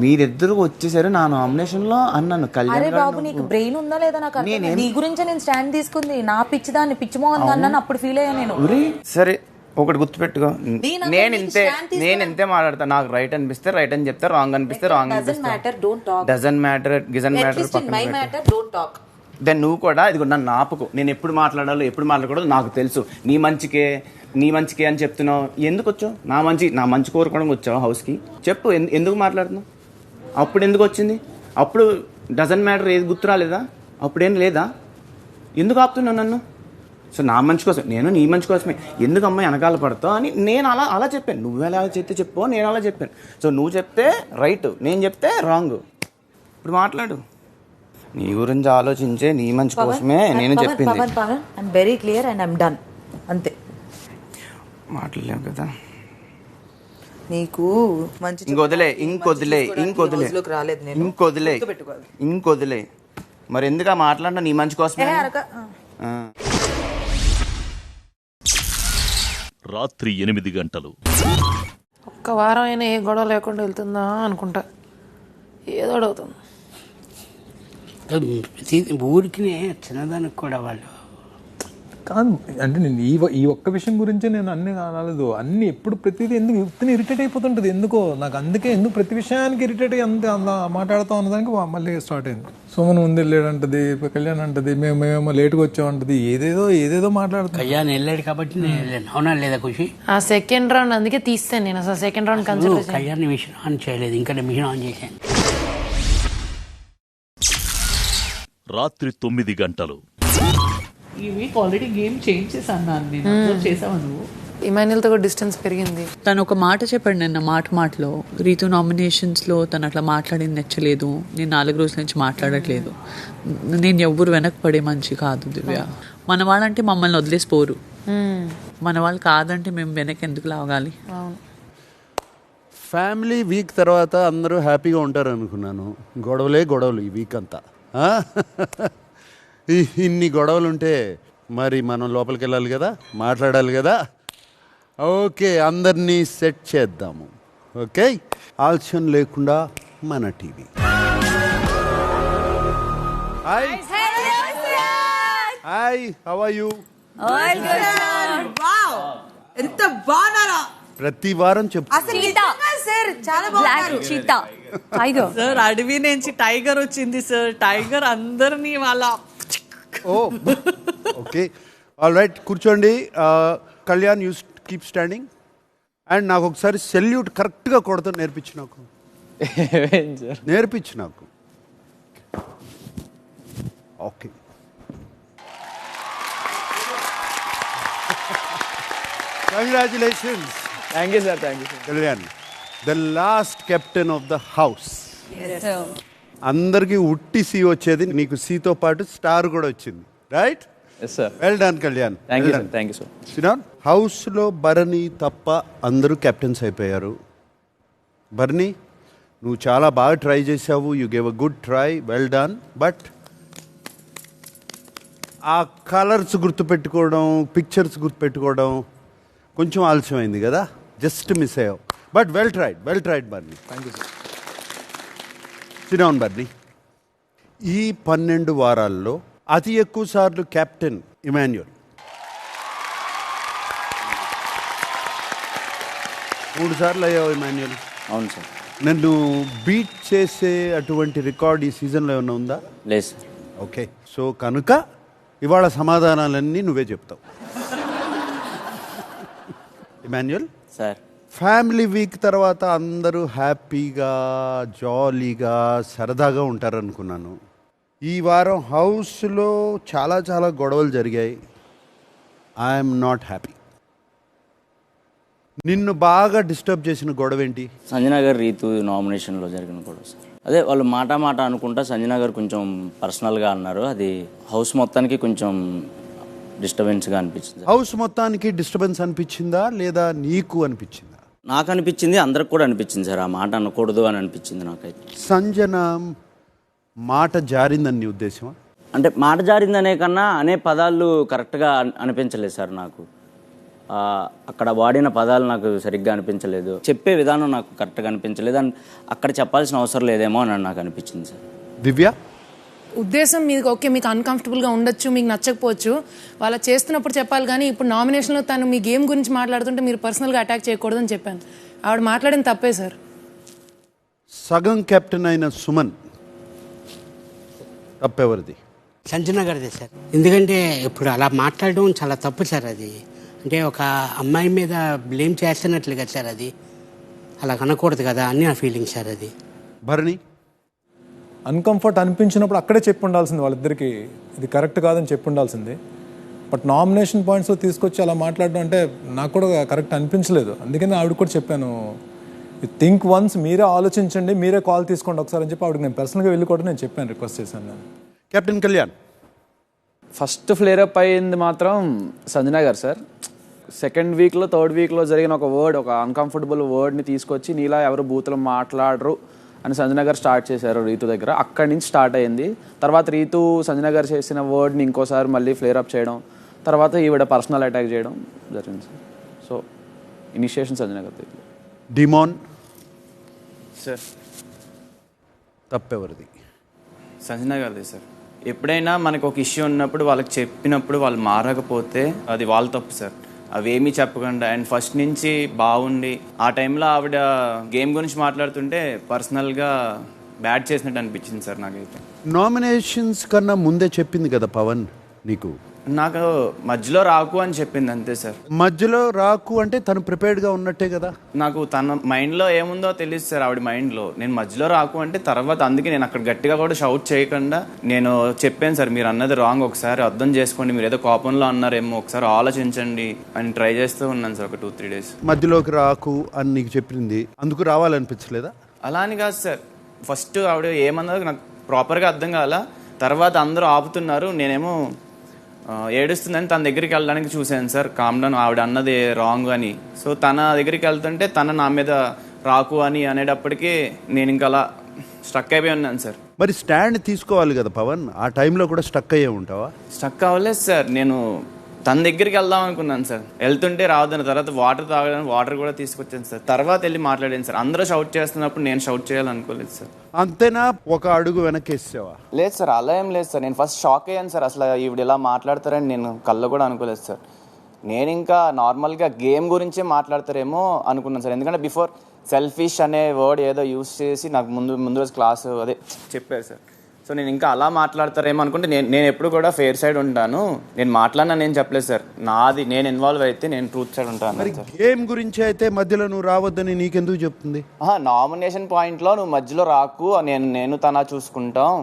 మీరిద్దరు వచ్చేసారు నా నామినేషన్ లో అన్నాను. అరే బాబు నీకు బ్రెయిన్ ఉందా లేదా నాకు నీ గురించి నేను స్టాండ్ తీసుకుంది, నా పిచ్చిదాన్ని పిచ్చిమోహన్ అన్నాను, అప్పుడు ఫీల్ అయ్యా నేను. సరే ఒకటి గుర్తుపెట్టుకో, నేను ఎంతే మాట్లాడతా, నాకు రైట్ అనిపిస్తే రైట్ అని చెప్తా, రాంగ్ అనిపిస్తే రాంగ్ అనిపిస్తా, డజంట్ మ్యాటర్ దెన్ నువ్వు కూడా ఇది నన్ను ఆపుకో, నేను ఎప్పుడు మాట్లాడాలో ఎప్పుడు మాట్లాడకూడదు నాకు తెలుసు, నీ మంచికే అని చెప్తున్నావు, ఎందుకు వచ్చావు, నా మంచి కోరుకోవడం వచ్చావు హౌస్కి, చెప్పు ఎందుకు మాట్లాడుతున్నావు, అప్పుడు ఎందుకు వచ్చింది, అప్పుడు డజంట్ మ్యాటర్ ఏది గుర్తు రాలేదా, అప్పుడేం లేదా, ఎందుకు ఆపుతున్నావు నన్ను, సో నా మంచి కోసం, నేను నీ మంచి కోసమే, ఎందుకు అమ్మాయి వెనకాల పడతావు అని నేను అలా చెప్పాను, నువ్వు ఎలా చెప్తే చెప్పు నేను అలా చెప్పాను, సో నువ్వు చెప్తే రైట్, నేను చెప్తే రాంగ్, ఇప్పుడు మాట్లాడు, నీ గురించి ఆలోచించే నీ మంచి కోసమే నేను చెప్పింది. I'm very clear and I'm done, అంతే, మాట్లాడలేవు కదా నీకు మంచి ఇంకొదిలే మరి ఎందుకు మాట్లాడినా నీ మంచి కోసమే. రాత్రి 8 గంటలు. ఒక్క వారం అయినా ఏ గొడవ లేకుండా వెళ్తుందా అనుకుంటా, ఏదో అవుతుంది ఊరికి చిన్నదానికి కూడా వాళ్ళు కాదు అంటే నేను ఈ ఒక్క విషయం గురించి నేను అన్నీ కాలేదు, అన్ని ఎప్పుడు ప్రతిదీ ఎందుకు ఇంత ఇరిటేట్ అయిపోతుంటుంది ఎందుకో నాకు, అందుకే ఎందుకు ప్రతి విషయానికి ఇరిటేట్ అయ్యి అంత మాట్లాడుతూ ఉన్నదానికి మళ్ళీ స్టార్ట్ అయింది. సుమన్ ముందు వెళ్ళాడంటది, కళ్యాణ్ అంటది, మేమేమో లేట్గా వచ్చామంటది, ఏదేదో మాట్లాడుతుంది. కళ్యాణ్ వెళ్ళాడు కాబట్టి నేను వెళ్ళాను, అవునా లేదా ఖుషి? ఆ సెకండ్ రౌండ్ అందుకే తీస్తాను నేను, అసలు second round consider Kalyan mission on చేయలేదు, ఇంకా మిషన్ ఆన్ చేశాను. రాత్రి 9 గంటలు. ఈ వీక్ ఆల్రెడీ గేమ్ చేంజ్ చేశాను నేను, చేసావా నువ్వు? ఇమాన్యుయల్తో కూడా డిస్టెన్స్ పెరిగింది. తను ఒక మాట చెప్పాడు నిన్న మాటలో, రీతు నామినేషన్స్లో తను అట్లా మాట్లాడింది నచ్చలేదు, నేను 4 రోజుల నుంచి మాట్లాడట్లేదు, నేను ఎవ్వరు వెనక్కి పడే మంచి కాదు దివ్య, మన వాళ్ళంటే మమ్మల్ని వదిలేసిపోరు, మన వాళ్ళు కాదంటే మేము వెనక్కి ఎందుకు లాగాలి. ఫ్యామిలీ వీక్ తర్వాత అందరూ హ్యాపీగా ఉంటారు అనుకున్నాను, గొడవలు ఈ వీక్ అంతా. ఇన్ని గొడవలు ఉంటే మరి మనం లోపలికి వెళ్ళాలి కదా, మాట్లాడాలి కదా. ఓకే, అందరినీ సెట్ చేద్దాము. ఓకే, ఆలస్యం లేకుండా మన TV. Hi, how are you? ఎంత బాగున్నారా? ప్రతి వారం చెప్పు సార్, అడవి నుంచి టైగర్ వచ్చింది సార్, టైగర్ అందరినీ వాళ్ళ. ఓకే, ఆల్ రైట్, కూర్చోండి. Kalyan, you keep standing. And నాకు ఒకసారి సెల్యూట్ కరెక్ట్గా కొడతా నేర్పించు నాకు. Okay, congratulations. Thank you sir. Kalyan, the last captain of the house. అందరికి ఉట్టి సీ వచ్చేది, నీకు సీతో పాటు స్టార్ కూడా వచ్చింది, right? Well done Kalyan. Thank you sir. Sriram, హౌస్లో భరణి తప్ప అందరూ కెప్టెన్స్ అయిపోయారు. భరణి, నువ్వు చాలా బాగా ట్రై చేసావు, you gave a good try, well done. But ఆ కలర్స్ గుర్తుపెట్టుకోవడం, పిక్చర్స్ గుర్తుపెట్టుకోవడం కొంచెం ఆలస్యమైంది కదా, జస్ట్ మిస్ అయ్యావు. But well tried Bharani. Thank you sir. Sriram, Bharani, ఈ 12 వారాల్లో అతి ఎక్కువ సార్లు కెప్టెన్ ఇమాన్యుయల్. 3 సార్లు అయ్యావు ఇమాన్యుయల్. అవును సార్. నన్ను బీట్ చేసే అటువంటి రికార్డ్ ఈ సీజన్లో ఏమైనా ఉందా? లేదు సార్. ఓకే, సో కనుక ఇవాళ సమాధానాలన్నీ నువ్వే చెప్తావు. ఇమాన్యుయల్ సార్, ఫ్యామిలీ వీక్ తర్వాత అందరూ హ్యాపీగా, జాలీగా, సరదాగా ఉంటారనుకున్నాను. ఈ వారం హౌస్లో చాలా గొడవలు జరిగాయి. I'm not happy. నిన్ను బాగా డిస్టర్బ్ చేసిన గొడవ ఏంటి? సంజన గారు రీతు నామినేషన్లో జరిగిన గొడవ సార్. అదే వాళ్ళు మాట అనుకుంటా సంజన గారు కొంచెం పర్సనల్గా అన్నారు. అది హౌస్ మొత్తానికి కొంచెం డిస్టర్బెన్స్గా అనిపించింది. హౌస్ మొత్తానికి డిస్టర్బెన్స్ అనిపించిందా లేదా నీకు అనిపించిందా? నాకు అనిపించింది, అందరికి కూడా అనిపించింది సార్. ఆ మాట అనకూడదు అని అనిపించింది నాకైతే. సంజన మాట జారిందని నీ ఉద్దేశమా? అంటే మాట జారిందనే కన్నా అనే పదాలు కరెక్ట్గా అనిపించలేదు సార్ నాకు. అక్కడ వాడిన పదాలు నాకు సరిగ్గా అనిపించలేదు, చెప్పే విధానం నాకు కరెక్ట్గా అనిపించలేదు. అండ్ అక్కడ చెప్పాల్సిన అవసరం లేదేమో అని నాకు అనిపించింది సార్. దివ్య ఉద్దేశం మీకు ఓకే, మీకు అన్కంఫర్టబుల్గా ఉండొచ్చు, మీకు నచ్చకపోవచ్చు, వాళ్ళ చేస్తున్నప్పుడు చెప్పాలి. కానీ ఇప్పుడు నామినేషన్లో తను మీ గేమ్ గురించి మాట్లాడుతుంటే మీరు పర్సనల్గా అటాక్ చేయకూడదని చెప్పాను. ఆవిడ మాట్లాడిన తప్పే సార్. సగం కెప్టెన్ అయిన సుమన్ తప్పెవరిది? సంజన గారిదే సార్. ఎందుకంటే ఇప్పుడు అలా మాట్లాడడం చాలా తప్పు సార్. అది అంటే ఒక అమ్మాయి మీద బ్లేమ్ చేస్తున్నట్లు కదా సార్. అది అలా అనకూడదు కదా అని నా ఫీలింగ్ సార్. అది భరణి అన్కంఫర్ట్ అనిపించినప్పుడు అక్కడే చెప్పి ఉండాల్సింది వాళ్ళిద్దరికి, ఇది కరెక్ట్ కాదని చెప్పి ఉండాల్సింది. బట్ నామినేషన్ పాయింట్స్లో తీసుకొచ్చి అలా మాట్లాడడం అంటే నాకు కూడా కరెక్ట్ అనిపించలేదు. అందుకని ఆవిడ కూడా చెప్పాను, థింక్ వన్స్, మీరే ఆలోచించండి, మీరే కాల్ తీసుకోండి ఒకసారి అని చెప్పి ఆవిడకి నేను పర్సనల్గా వెళ్ళి కూడా నేను చెప్పాను, రిక్వెస్ట్ చేశాను నేను. కెప్టెన్ కళ్యాణ్, ఫస్ట్ ఫ్లేరప్ అయ్యింది మాత్రం సంజన గారు సార్. సెకండ్ వీక్లో థర్డ్ వీక్లో జరిగిన ఒక వర్డ్, ఒక అన్కంఫర్టబుల్ వర్డ్ని తీసుకొచ్చి నీలా ఎవరు బూతులు మాట్లాడరు అని సంజన గారు స్టార్ట్ చేశారు రీతు దగ్గర. అక్కడి నుంచి స్టార్ట్ అయింది. తర్వాత రీతు సంజన గారు చేసిన వర్డ్ని ఇంకోసారి మళ్ళీ ఫ్లేరప్ చేయడం, తర్వాత ఈవిడ పర్సనల్ అటాక్ చేయడం జరిగింది సార్. సో ఇనిషియేషన్ సంజన గారు. డిమాన్ సార్ తప్పెవరిది? సంజన గారిది సార్. ఎప్పుడైనా మనకు ఒక ఇష్యూ ఉన్నప్పుడు వాళ్ళకి చెప్పినప్పుడు వాళ్ళు మారకపోతే అది వాళ్ళ తప్పు సార్. అవేమీ చెప్పకుండా అండ్ ఫస్ట్ నుంచి బాగుండి ఆ టైంలో ఆవిడ గేమ్ గురించి మాట్లాడుతుంటే పర్సనల్గా బ్యాడ్ చేసినట్టు అనిపించింది సార్ నాకైతే. నామినేషన్స్ కన్నా ముందే చెప్పింది కదా పవన్ నీకు? నాకు మధ్యలో రాకు అని చెప్పింది అంతే సార్. మధ్యలో రాకు అంటే తను ప్రిపేర్డ్గా ఉన్నట్టే కదా. నాకు తన మైండ్లో ఏముందో తెలియదు సార్. ఆవిడ మైండ్లో నేను మధ్యలో రాకు అంటే తర్వాత అందుకే నేను అక్కడ గట్టిగా కూడా షౌట్ చేయకుండా నేను చెప్పాను సార్, మీరు అన్నది రాంగ్, ఒకసారి అర్థం చేసుకోండి, మీరు ఏదో కోపంలో అన్నారేమో, ఒకసారి ఆలోచించండి అని ట్రై చేస్తూ ఉన్నాను సార్ ఒక 2-3 days. మధ్యలోకి రాకు అని నీకు చెప్పింది, అందుకు రావాలనిపించలేదా? అలా అని కాదు సార్. ఫస్ట్ ఆవిడ ఏమన్నదో నాకు ప్రాపర్గా అర్థం కాల. తర్వాత అందరూ ఆపుతున్నారు, నేనేమో ఏడుస్తుందని తన దగ్గరికి వెళ్ళడానికి చూశాను సార్. కామ్ డౌన్, ఆవిడ అన్నది రాంగ్ అని. సో తన దగ్గరికి వెళ్తుంటే తన నా మీద రాకు అని అనేటప్పటికీ నేను ఇంకా అలా స్టక్ అయిపోయి ఉన్నాను సార్. మరి స్టాండ్ తీసుకోవాలి కదా పవన్, ఆ టైంలో కూడా స్టక్ అయ్యే ఉంటావా? స్టక్ అవ్వలేదు సార్. నేను తన దగ్గరికి వెళ్దాం అనుకున్నాను సార్. వెళ్తుంటే రావద్దని, తర్వాత వాటర్ తాగడానికి వాటర్ కూడా తీసుకొచ్చాను సార్. తర్వాత వెళ్ళి మాట్లాడాను సార్. అందరూ షౌట్ చేస్తున్నప్పుడు నేను షౌట్ చేయాలనుకోలేదు సార్. అంతేనా? ఒక అడుగు వెనకేసావా? లేదు సార్, అలా ఏం లేదు సార్. నేను ఫస్ట్ షాక్ అయ్యాను సార్. అసలు ఈవిడ ఇలా మాట్లాడతారని నేను కళ్ళు కూడా అనుకోలేదు సార్. నేను ఇంకా నార్మల్గా గేమ్ గురించే మాట్లాడతారేమో అనుకున్నాను సార్. ఎందుకంటే బిఫోర్ సెల్ఫిష్ అనే వర్డ్ ఏదో యూస్ చేసి నాకు ముందు రోజు క్లాసు అదే చెప్పారు సార్. సో నేను ఇంకా అలా మాట్లాడతారేమో అనుకుంటే నేను ఎప్పుడు కూడా ఫేర్ సైడ్ ఉంటాను. నేను మాట్లాడినా నేను చెప్పలేదు సార్. నాది నేను ఇన్వాల్వ్ అయితే నేను ట్రూత్ సైడ్ ఉంటాను సార్. గేమ్ గురించి అయితే మధ్యలో నువ్వు రావద్దని నీకెందుకు చెప్తుంది? నామినేషన్ పాయింట్లో నువ్వు మధ్యలో రాకు, నేను తన చూసుకుంటాం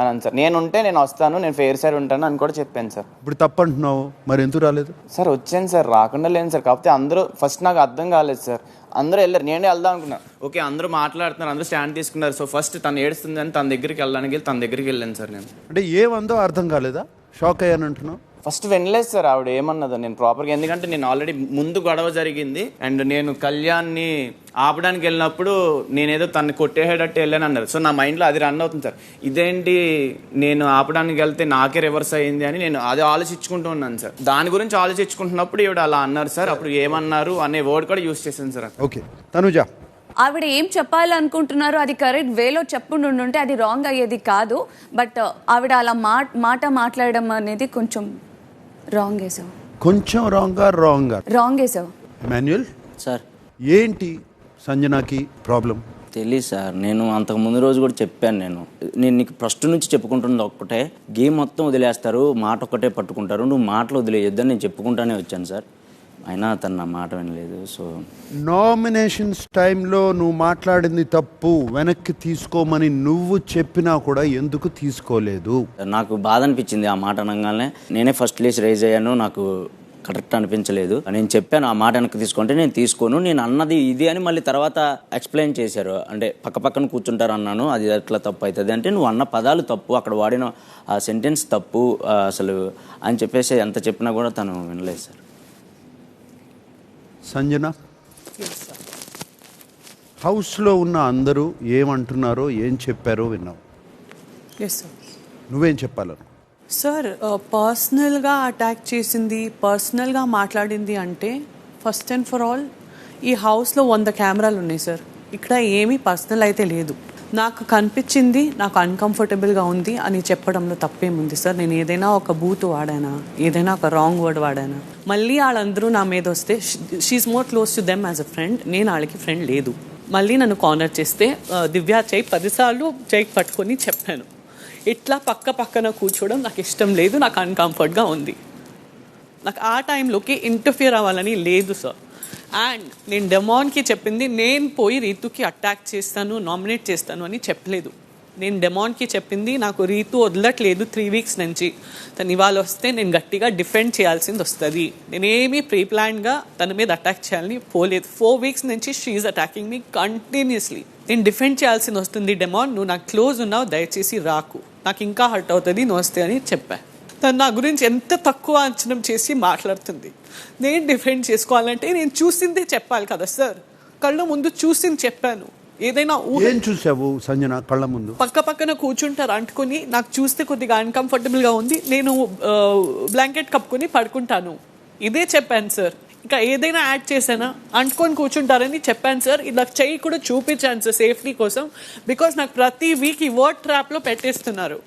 అని సార్. నేనుంటే నేను వస్తాను, నేను ఫేర్ సైడ్ ఉంటాను అని కూడా చెప్పాను సార్. ఇప్పుడు తప్పంటున్నావు, మరి ఎందుకు రాలేదు? సార్ వచ్చాను సార్, రాకుండా లేను సార్. కాకపోతే అందరూ ఫస్ట్ నాకు అర్థం కాలేదు సార్. అందరూ వెళ్ళారు, నేనే వెళ్దాం అనుకున్నా. ఓకే అందరూ మాట్లాడుతున్నారు, అందరూ స్టాండ్ తీసుకున్నారు. సో ఫస్ట్ తను ఏడుస్తుంది అని తన దగ్గరికి వెళ్ళాను సార్. నేను అంటే ఏమందో అర్థం కాలేదా? షాక్ అయ్యాను అంటున్నావు? ఫస్ట్ వినలేదు సార్ ఆవిడ ఏమన్నదో నేను ప్రాపర్గా. ఎందుకంటే నేను ఆల్రెడీ ముందు గొడవ జరిగింది అండ్ నేను కళ్యాణ్ని ఆపడానికి వెళ్ళినప్పుడు నేనేదో తను కొట్టేసేటట్టు వెళ్ళాను అన్నారు. సో నా మైండ్లో అది రన్ అవుతుంది సార్. ఇదేంటి నేను ఆపడానికి వెళ్తే నాకే రివర్స్ అయ్యింది అని నేను అది ఆలోచించుకుంటూ ఉన్నాను సార్. దాని గురించి ఆలోచించుకుంటున్నప్పుడు ఈవిడ అలా అన్నారు సార్. అప్పుడు ఏమన్నారు అనే వర్డ్ కూడా యూస్ చేశాను సార్. ఓకే తనుజ, ఆవిడ ఏం చెప్పాలనుకుంటున్నారో అది కరెక్ట్ వేలో చెప్పుండుంటే అది రాంగ్ అయ్యేది కాదు. బట్ ఆవిడ అలా మాట మాట్లాడడం అనేది కొంచెం రాంగ్ వేసావు. కొంచెం రాంగ్ వేసావు. మాన్యుల్ సార్, ఏంటి సంజనాకి ప్రాబ్లం? తెలియదు సార్. నేను అంతకు ముందు రోజు కూడా చెప్పాను. నేను నీకు ఫస్ట్ నుంచి చెప్పుకుంటున్నది ఒక్కటే, గేమ్ మొత్తం వదిలేస్తారు, మాట ఒక్కటే పట్టుకుంటారు, నువ్వు మాటలు వదిలేయొద్దని నేను చెప్పుకుంటానే వచ్చాను సార్. అయినా తను నా మాట వినలేదు. సో నామినేషన్స్ టైంలో నువ్వు మాట్లాడింది తప్పు, వెనక్కి తీసుకోమని నువ్వు చెప్పినా కూడా ఎందుకు తీసుకోలేదు? నాకు బాధ అనిపించింది ఆ మాట అనగానే. నేనే ఫస్ట్ ప్లేస్ రైజ్ అయ్యాను. నాకు కరెక్ట్ అనిపించలేదు. నేను చెప్పాను ఆ మాట వెనక్కి తీసుకుంటే నేను తీసుకోను, నేను అన్నది ఇది అని మళ్ళీ తర్వాత ఎక్స్ప్లెయిన్ చేశారు. అంటే పక్కన కూర్చుంటారు అన్నాను, అది ఎట్లా తప్పు అవుతుంది అంటే నువ్వు అన్న పదాలు తప్పు, అక్కడ వాడిన ఆ సెంటెన్స్ తప్పు అసలు అని చెప్పేసి ఎంత చెప్పినా కూడా తను వినలేదు సార్. సంజన, హౌస్లో ఉన్న అందరూ ఏమంటున్నారో ఏం చెప్పారో విన్నావు. Yes sir. నువ్వేం చెప్పాలను? సార్ పర్సనల్గా అటాక్ చేసింది, పర్సనల్గా మాట్లాడింది అంటే ఫస్ట్ అండ్ ఫర్ ఆల్ ఈ హౌస్లో 100 కెమెరాలు ఉన్నాయి సార్. ఇక్కడ ఏమీ పర్సనల్ అయితే లేదు. నాకు కనిపించింది, నాకు అన్కంఫర్టబుల్గా ఉంది అని చెప్పడంలో తప్పేముంది సార్? నేను ఏదైనా ఒక బూత్ వాడానా, ఏదైనా ఒక రాంగ్ వర్డ్ వాడానా? మళ్ళీ వాళ్ళందరూ నా మీద వస్తే she is more close to them as a friend, నేను వాళ్ళకి ఫ్రెండ్ లేదు. మళ్ళీ నన్ను కార్నర్ చేస్తే దివ్య చేయి 10 సార్లు చేయి పట్టుకొని చెప్పాను, ఇట్లా పక్కన కూర్చోవడం నాకు ఇష్టం లేదు, నాకు అన్కంఫర్ట్గా ఉంది. నాకు ఆ టైంలోకి ఇంటర్ఫియర్ అవ్వాలని లేదు సార్. అండ్ నేను డెమాన్కి చెప్పింది, నేను పోయి రీతుకి అటాక్ చేస్తాను, నామినేట్ చేస్తాను అని చెప్పలేదు. నేను డెమాన్కి చెప్పింది, నాకు రీతు వదలట్లేదు 3 వీక్స్ నుంచి, తను ఇవాళ వస్తే నేను గట్టిగా డిఫెండ్ చేయాల్సింది వస్తుంది. నేనేమీ ప్రీ ప్లాన్గా తన మీద అటాక్ చేయాలని పోలేదు. 4 వీక్స్ నుంచి షీఈ్ అటాకింగ్ మీ కంటిన్యూస్లీ. నేను డిఫెండ్ చేయాల్సింది వస్తుంది. డెమాన్, నువ్వు నాకు క్లోజ్ ఉన్నావు, దయచేసి రాకు, నాకు ఇంకా హర్ట్ అవుతుంది నువ్వు వస్తే అని చెప్పా. తను నా గురించి ఎంత తక్కువ అంచనం చేసి మాట్లాడుతుంది. నేను డిఫెండ్ చేసుకోవాలంటే నేను చూసిందే చెప్పాలి కదా సార్. కళ్ళ ముందు చూసింది చెప్పాను. ఏదైనా ఏం చూసావు సంజన కళ్ళ ముందు? పక్కన కూర్చుంటారు అంటుకొని, నాకు చూస్తే కొద్దిగా అన్కంఫర్టబుల్గా ఉంది, నేను బ్లాంకెట్ కప్పుకొని పడుకుంటాను, ఇదే చెప్పాను సార్. ఇంకా ఏదైనా యాడ్ చేశానా? అంటుకొని కూర్చుంటారని చెప్పాను సార్. ఇలా చెయ్యి కూడా చూపించాను సార్ సేఫ్టీ కోసం. బికాస్ నాకు ప్రతి వీక్ ఈ వర్డ్ ట్రాప్లో పెట్టేస్తున్నారు.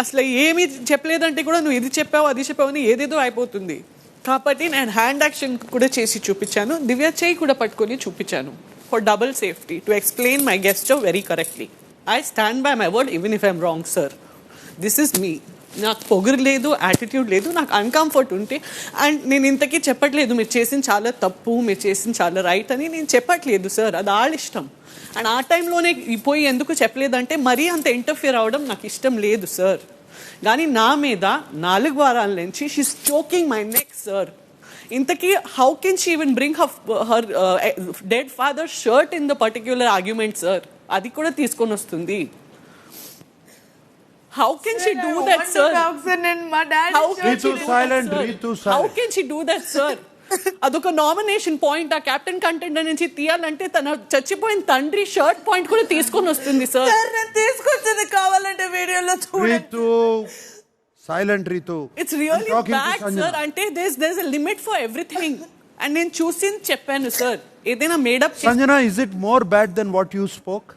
అసలు ఏమీ చెప్పలేదంటే కూడా నువ్వు ఇది చెప్పావు అది చెప్పావు అని ఏదేదో అయిపోతుంది. కాబట్టి నేను హ్యాండ్ యాక్షన్ కూడా చేసి చూపించాను, దివ్య చెయ్యి కూడా పట్టుకొని చూపించాను for double safety, to explain my gesture very correctly. I stand by my word even if I'm wrong sir. This is me. నాకు పొగరు లేదు, యాటిట్యూడ్ లేదు, నాకు అన్కంఫర్ట్ ఉంటే. అండ్ నేను ఇంతకీ చెప్పట్లేదు మీరు చేసిన చాలా తప్పు, మీరు చేసిన చాలా రైట్ అని నేను చెప్పట్లేదు సార్, అది వాళ్ళ ఇష్టం. అండ్ ఆ టైంలోనే పోయి ఎందుకు చెప్పలేదంటే మరీ అంత ఇంటర్ఫియర్ అవ్వడం నాకు ఇష్టం లేదు సార్. కానీ నా మీద 4 వారాల నుంచి she's choking my neck sir. ఇంతకీ how can she even bring her dead father shirt in the particular argument sir? అది కూడా తీసుకొని వస్తుంది. How can she do that, sir? How can she do that, sir? అదొక నామినేషన్ పాయింట్. ఆ కెప్టెన్ కంటెండర్ నుంచి తీయాలంటే తన చచ్చిపోయిన తండ్రి షర్ట్ పాయింట్ కూడా తీసుకొని వస్తుంది సార్. తీసుకొచ్చింది కావాలంటే వీడియోలో చూడండి. Silent Ritu. It's really bad, sir. అంటే there's a limit for everything. And నేను చూసింది చెప్పాను సార్. ఏదైనా made up Sanjana, is it more bad than what you spoke?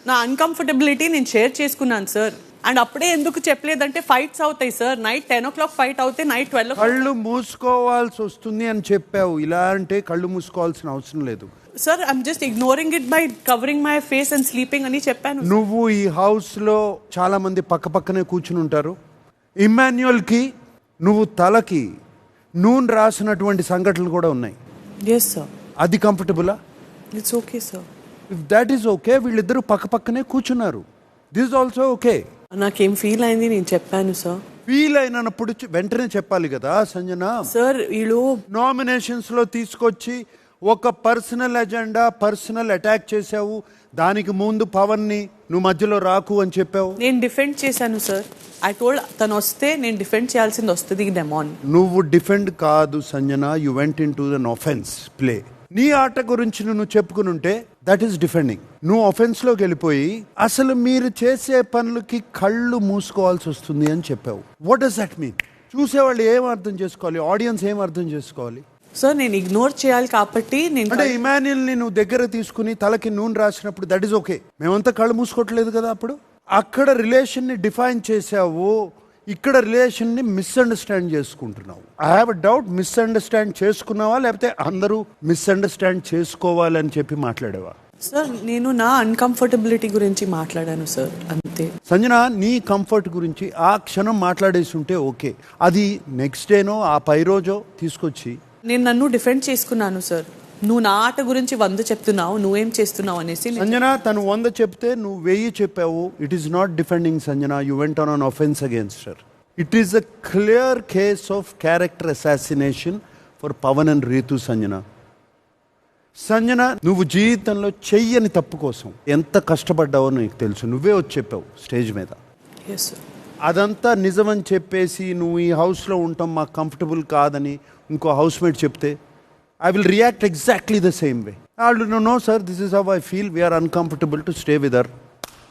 నా అన్కంఫర్టబిలిటీ నేను షేర్ చేసుకున్నాను సార్. అండ్ అప్పుడే ఎందుకు చెప్పలేదంటే ఫైట్స్ అవుతాయి సార్. నైట్ 10 o'clock ఫైట్ అవుతే నైట్ 12 కళ్ళు మూసుకోవాల్సి వస్తుంది అని చెప్పావు. ఇలా అంటే కళ్ళు మూసుకోవాల్సిన అవసరం లేదు sir. I'm just ignoring it by covering my face and sleeping అని చెప్పాను. నువ్వు ఈ హౌస్ లో చాలా మంది పక్కనే కూర్చుని ఉంటారు. ఇమ్మాన్యుయల్కి నువ్వు తలకి నూనె రాసినటువంటి సంఘటనలు కూడా ఉన్నాయి. Yes sir. అది కంఫర్టబులా? It's okay sir. If that is okay, వీళ్ళిద్దరూ పక్కనే కూర్చున్నారు. This also okay. నాకేం ఫీల్ అయింది నేను చెప్పాను సార్. ఫీల్ అయినప్పుడు వెంటనే చెప్పాలి కదా సంజన. సార్ వీళ్ళు నామినేషన్స్ లో తీసుకొచ్చి ఒక పర్సనల్ ఎజెండా, పర్సనల్ అటాక్ చేసావు. దానికి ముందు పవన్ ని నువ్వు మధ్యలో రాకు అని చెప్పావు. నేను డిఫెండ్ చేశాను సార్. ఐ టోల్డ్ తను వస్తే నేను డిఫెండ్ చేయాల్సింది వస్తుంది డెమాన్. నువ్వు డిఫెండ్ కాదు Sanjana, you vent in to an offence play. నీ ఆట గురించి నువ్వు చెప్పుకుని ఉంటే దట్ ఈస్ డిఫెండింగ్. నువ్వు ఆఫెన్స్ లోకి వెళ్ళిపోయి అసలు మీరు చేసే పనులకి కళ్ళు మూసుకోవాల్సి వస్తుంది అని చెప్పావు. What does that mean? చూసేవాళ్ళు ఏం అర్థం చేసుకోవాలి? ఆడియన్స్ ఏం అర్థం చేసుకోవాలి? సార్ నేను ఇగ్నోర్ చేయాలి కాబట్టి నేను అంటే ఇమాన్యుయల్ ని నువ్వు దగ్గర తీసుకుని తలకి నూనె రాసినప్పుడు దట్ ఈస్ ఓకే. మేమంతా కళ్ళు మూసుకోవట్లేదు కదా. అప్పుడు అక్కడ రిలేషన్ ని డిఫైన్ చేసావు, ఇక్కడ రిలేషన్ ని మిస్అండర్స్టాండ్ చేసుకుంటున్నావు. I have a doubt, misunderstand చేసుకున్నావా లేకపోతే అందరూ మిస్అండర్స్టాండ్ చేసుకోవాలని చెప్పి మాట్లాడేవా? సార్ నేను నా అన్కంఫర్టబిలిటీ గురించి మాట్లాడాను సార్, అంతే. సంజన, నీ కంఫర్ట్ గురించి ఆ క్షణం మాట్లాడేసి ఉంటే ఓకే. అది నెక్స్ట్ డేనో ఆ పై రోజో తీసుకొచ్చి నేను నన్ను డిఫెండ్ చేసుకున్నాను సార్. నువ్వు నా ఆట గురించి 100 చెప్తున్నావు, నువ్వేం చేస్తున్నావు అనేసి. సంజన, తను 100 చెప్తే నువ్వు 1000 చెప్పావు. It is not defending Sanjana, you went on an offence against her. It is a clear case of character assassination for Pavan and Ritu Sanjana. Sanjana, నువ్వు జీవితంలో చెయ్యని తప్పు కోసం ఎంత కష్టపడ్డావో నీకు తెలుసు. నువ్వే వచ్చి చెప్పావు స్టేజ్ మీద. అదంతా నిజమని చెప్పేసి నువ్వు ఈ హౌస్లో ఉంటాం మాకు కంఫర్టబుల్ కాదని ఇంకో హౌస్ మేట్ చెప్తే I will react exactly the same way. వాళ్ళు no sir, this is how I feel, we're uncomfortable to stay with her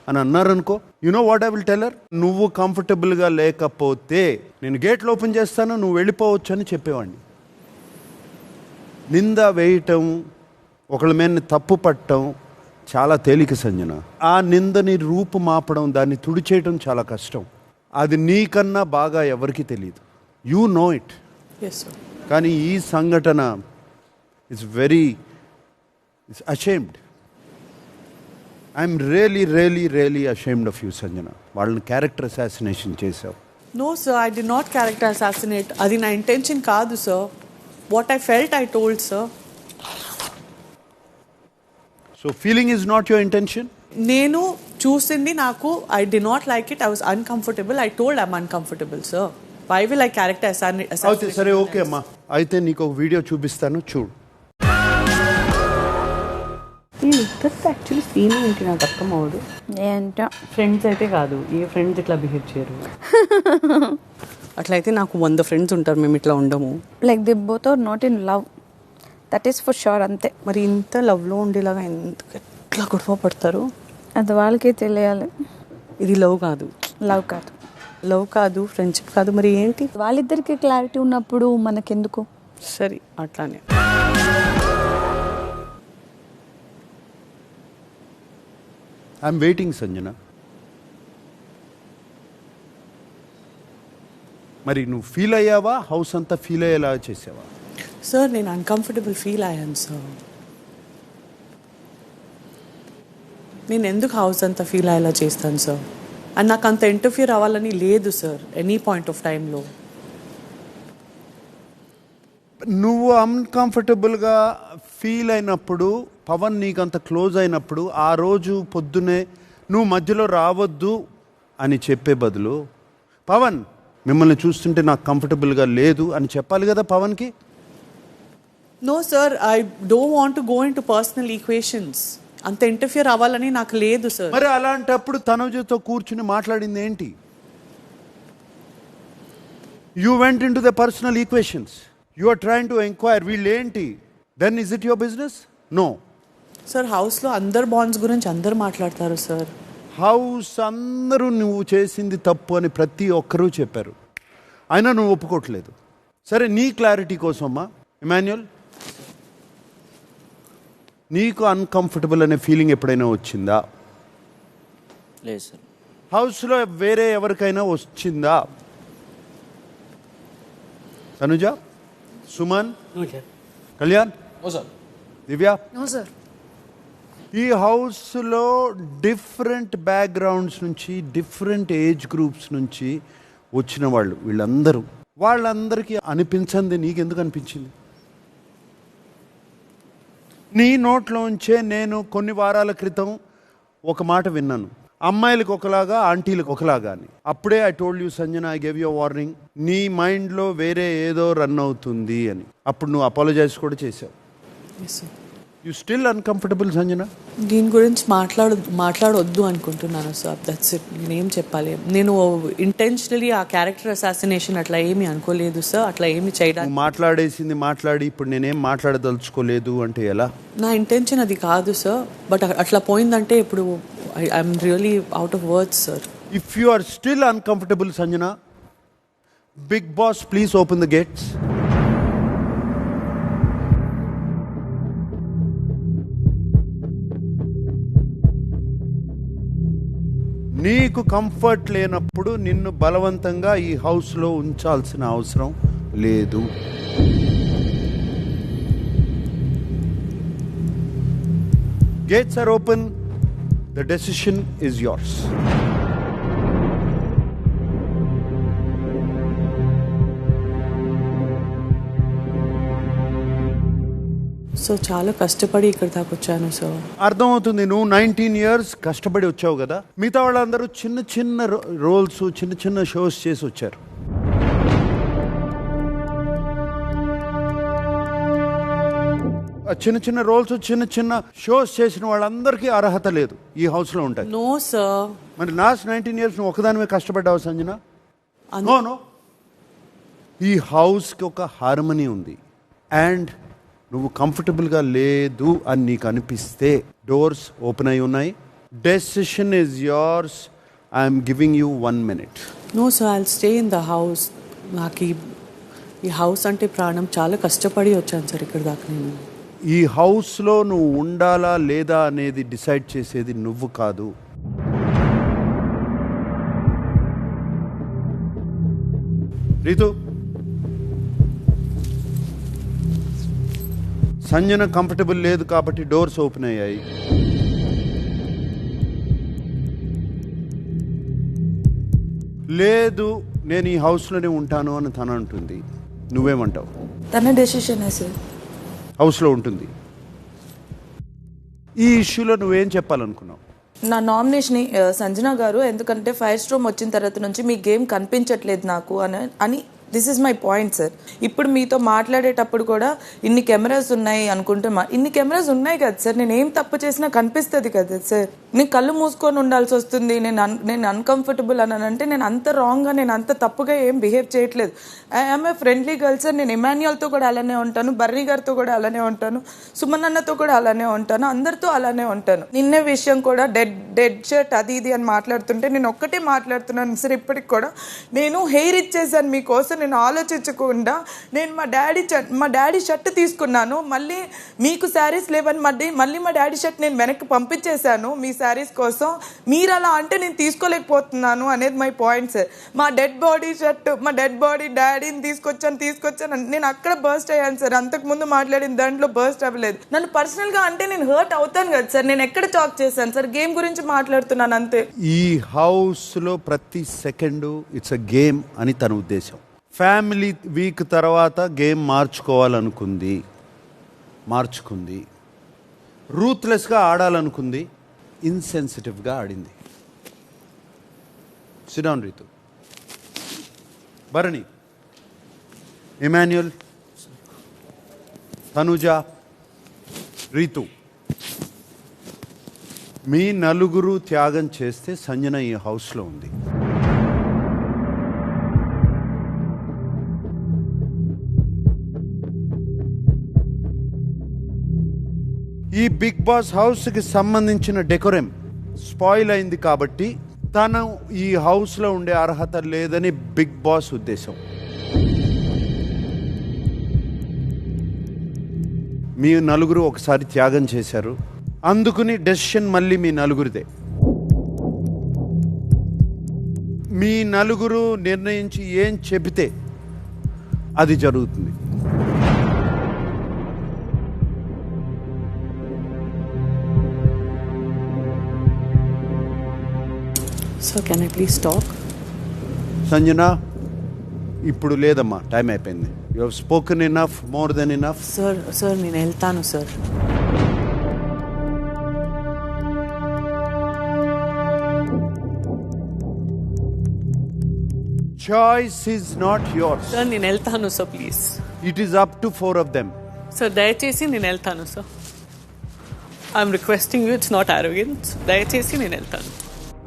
అని అన్నారనుకో, you know what I will tell her, నువ్వు కంఫర్టబుల్గా లేకపోతే నేను గేట్లు ఓపెన్ చేస్తాను, నువ్వు వెళ్ళిపోవచ్చు అని చెప్పేవాడిని. నింద వేయటం, ఒకళ్ళ మీద తప్పు పట్టడం చాలా తేలిక సంజన. ఆ నిందని రూపు మాపడం, దాన్ని తుడిచేయటం చాలా కష్టం. అది నీకన్నా బాగా ఎవరికి తెలియదు. You know it. కానీ ఈ సంఘటన it's very ashamed. I'm really ashamed of you Sanjana. వాళ్ళని క్యారెక్టర్ అసాసినేషన్ చేసావు. No sir, I did not character assassinate. అది నా ఇంటెన్షన్ కాదు sir. What I felt I told sir. So feeling is not your intention. నేను చూసింది నాకు I did not like it. I was uncomfortable. I told I'm uncomfortable sir. Why will I character అయితే సరే, ఓకే అమ్మా, అయితే నీకు ఒక వీడియో చూపిస్తాను, చూడు. యాక్చువల్లీ సీన్ ఏంటి నాకు అర్థం అవ్వదు. ఏంటో ఫ్రెండ్స్ అయితే కాదు, ఏ ఫ్రెండ్స్ ఇట్లా బిహేవ్ చేయరు. అట్లయితే నాకు 100 ఫ్రెండ్స్ ఉంటారు, మేము ఇట్లా ఉండము. Like they both are not in love, that is for sure. అంతే. మరి ఇంత లవ్లో ఉండేలాగా ఎందుకు ఎట్లా గొడవ పడతారు? అది వాళ్ళకే తెలియాలి. ఇది లవ్ కాదు. లవ్ కాదు, ఫ్రెండ్షిప్ కాదు, మరి ఏంటి? వాళ్ళిద్దరికి క్లారిటీ ఉన్నప్పుడు మనకెందుకు? సరే, అట్లానే. I'm waiting Sanjana. మరి నువ్వు ఫీల్ అయ్యావా? హౌస్ అంతా ఫీల్ అయ్యేలా చేసావా? సార్, నేను అన్కంఫర్టబుల్ ఫీల్ అయ్యాను సార్. నేను ఎందుకు హౌస్ అంతా ఫీల్ అయ్యేలా చేస్తాను సార్? అండ్ నాకు అంత ఇంటర్ఫియర్ అవ్వాలని లేదు సార్ ఎనీ పాయింట్ ఆఫ్ టైంలో. నువ్వు అన్కంఫర్టబుల్గా ఫీల్ అయినప్పుడు, పవన్ నీకు అంత క్లోజ్ అయినప్పుడు, ఆ రోజు పొద్దునే నువ్వు మధ్యలో రావద్దు అని చెప్పే బదులు, పవన్ మిమ్మల్ని చూస్తుంటే నాకు కంఫర్టబుల్గా లేదు అని చెప్పాలి కదా పవన్కి. No sir, I don't want to go into personal equations. అంత ఇంటర్ఫియర్ అవ్వాలని నాకు లేదు సార్. మరి అలాంటప్పుడు తనుజతో కూర్చుని మాట్లాడింది ఏంటి? You went in to the personal equations. You are trying to enquire వీళ్ళు ఏంటి. Then is it your business? No sir, హౌస్లో అందరు బాండ్స్ గురించి అందరు మాట్లాడతారు సార్. హౌస్ అందరూ నువ్వు చేసింది తప్పు అని ప్రతి ఒక్కరూ చెప్పారు, అయినా నువ్వు ఒప్పుకోవట్లేదు. సరే, నీ క్లారిటీ కోసమ్మా ఇమాన్యుయల్, నీకు అన్కంఫర్టబుల్ అనే ఫీలింగ్ ఎప్పుడైనా వచ్చిందా? లేదు సార్. హౌస్లో వేరే ఎవరికైనా వచ్చిందా? తనుజ, సుమన్, కళ్యాణ్, దివ్య, ఈ హౌస్లో డిఫరెంట్ బ్యాక్గ్రౌండ్స్ నుంచి, డిఫరెంట్ ఏజ్ గ్రూప్స్ నుంచి వచ్చిన వాళ్ళు వీళ్ళందరూ, వాళ్ళందరికీ అనిపించింది నీకెందుకు అనిపించింది? నీ నోట్లోంచే నేను కొన్ని వారాల క్రితం ఒక మాట విన్నాను, అమ్మాయిలకు ఒకలాగా ఆంటీలకు ఒకలాగా అని. అప్పుడే I told you Sanjana, I gave you warning, నీ మైండ్లో వేరే ఏదో రన్ అవుతుంది అని. అప్పుడు నువ్వు అపాలజైజ్ కూడా చేసావు. You still uncomfortable Sanjana? దీని గురించి మాట్లాడొద్దు అనుకుంటున్నాను సార్. That's it. నేనేం చెప్పాలి? నేను ఇంటెన్షనలీ ఆ క్యారెక్టర్ అసాసినేషన్ అట్లా ఏమీ అనుకోలేదు సార్. అట్లా ఏమి చేయడానికి మాట్లాడి ఇప్పుడు నేనేం మాట్లాడదలుచుకోలేదు అంటే ఎలా? నా ఇంటెన్షన్ అది కాదు సార్. బట్ అట్లా పోయిందంటే ఇప్పుడు I'm really out of words sir. If you are still uncomfortable Sanjana, Bigg Boss please open the gates. నీకు కంఫర్ట్ లేనప్పుడు నిన్ను బలవంతంగా ఈ హౌస్లో ఉంచాల్సిన అవసరం లేదు. Gates are open. The decision is yours. So చాలా కష్టపడి ఇక్కడ దాకా వచ్చాను సార్. అర్థమవుతుంది, నువ్వు 19 years కష్టపడి వచ్చావు కదా. మిగతా వాళ్ళందరూ చిన్న చిన్న రోల్స్, చిన్న చిన్న షోస్ చేసి వచ్చారు. చిన్న చిన్న రోల్స్, చిన్న చిన్న షోస్ చేసిన వాళ్ళందరికీ అర్హత లేదు ఈ హౌస్లో ఉంటాయి. No sir. మరి లాస్ట్ 19 years నువ్వు ఒకదానివే కష్టపడ్డావు సంజన. నో, ఈ హౌస్కి ఒక హార్మనీ ఉంది. అండ్ నువ్వు కంఫర్టబుల్గా లేదు అని నీకు అనిపిస్తే డోర్స్ ఓపెన్ అయి ఉన్నాయి. Decision is yours. I'm giving you 1 minute. No sir, I'll stay in the house. నాకు ఈ హౌస్ అంటే ప్రాణం. చాలా కష్టపడి వచ్చాను సార్ ఇక్కడ దాకా. నేను ఈ హౌస్లో నువ్వు ఉండాలా లేదా అనేది డిసైడ్ చేసేది నువ్వు కాదు. రీతు, సంజన కంఫర్టబుల్ లేదు కాబట్టి డోర్స్ ఓపెన్ అయ్యాయి. లేదు నేను ఈ హౌస్లోనే ఉంటాను అని తను అంటుంది. నువ్వేమంటావు? తన డెసిషనే సార్. హౌస్లో ఉంటుంది. ఈ ఇష్యూలో నువ్వేం చెప్పాలనుకున్నావు? నా నామినేషన్ సంజన గారు, ఎందుకంటే ఫైర్ స్ట్రోమ్ వచ్చిన తర్వాత నుంచి మీ గేమ్ కనిపించట్లేదు నాకు అని this is my point sir. ఇప్పుడు మీతో మాట్లాడేటప్పుడు కూడా ఇన్ని కెమెరాస్ ఉన్నాయి అనుకుంటే ఇన్ని కెమెరాస్ ఉన్నాయి కదా సార్, నేను ఏం తప్పు చేసినా కనిపిస్తుంది కదా సార్. నేను కళ్ళు మూసుకొని ఉండాల్సి వస్తుంది. నేను అన్కంఫర్టబుల్ అని అంటే నేను అంత రాంగ్గా, నేను అంత తప్పుగా ఏం బిహేవ్ చేయట్లేదు. I'm a friendly girl sir. నేను ఇమాన్యుయల్తో కూడా అలానే ఉంటాను, బర్రీ గారితో కూడా అలానే ఉంటాను, సుమన్ అన్నతో కూడా అలానే ఉంటాను, అందరితో అలానే ఉంటాను. నిన్నే విషయం కూడా డెడ్ షర్ట్ అది ఇది అని మాట్లాడుతుంటే నేను ఒక్కటే మాట్లాడుతున్నాను సార్. ఇప్పటికి కూడా నేను హెయిర్ ఇచ్చేసాను మీకోసం. నేను ఆలోచించకుండా నేను మా డాడీ షర్ట్ తీసుకున్నాను. మళ్ళీ మీకు శారీస్ లేవని మళ్ళీ మా డాడీ షర్ట్ నేను వెనక్కి పంపించేశాను మీ శారీస్ కోసం. మీరు అలా అంటే నేను తీసుకోలేకపోతున్నాను అనేది మై పాయింట్ సార్. మా డెడ్ బాడీ షర్ట్, మా డెడ్ బాడీ డాడీని తీసుకొచ్చాను నేను అక్కడ బర్స్ట్ అయ్యాను సార్. అంతకుముందు మాట్లాడిన దాంట్లో బర్స్ట్ అవ్వలేదు. నన్ను పర్సనల్గా అంటే నేను హర్ట్ అవుతాను కదా సార్. నేను ఎక్కడ టాక్ చేశాను సార్? గేమ్ గురించి మాట్లాడుతున్నాను అంతే. ఈ హౌస్లో ప్రతి సెకండు ఇట్స్ అ గేమ్ అని తన ఉద్దేశం. ఫ్యామిలీ వీక్ తర్వాత గేమ్ మార్చుకుంది. రూత్లెస్గా ఆడాలనుకుంది, ఇన్సెన్సిటివ్గా ఆడింది. Sit down Rithu. Bharani, Emmanuel, Thanuja, Rithu, మీ నలుగురు త్యాగం చేస్తే సంజన ఈ హౌస్లో ఉంది. ఈ బిగ్ బాస్ హౌస్కి సంబంధించిన డెకోరం స్పాయిల్ అయింది కాబట్టి తను ఈ హౌస్లో ఉండే అర్హత లేదని బిగ్ బాస్ ఉద్దేశం. మీ నలుగురు ఒకసారి త్యాగం చేశారు, అందుకుని డెసిషన్ మళ్ళీ మీ నలుగురిదే. మీ నలుగురు నిర్ణయించి ఏం చెబితే అది జరుగుతుంది. So can I please talk? Sanjana, ఇప్పుడు లేదమ్మా, టైం అయిపోయింది. You have spoken enough, more than enough. Sir నేను వెళ్తాను sir. Choice is not yours. Sir నేను వెళ్తాను sir, please. It is up to 4 of them. Sir దయచేసి నేను వెళ్తాను sir. I'm requesting you, it's not arrogance. దయచేసి నేను వెళ్తాను.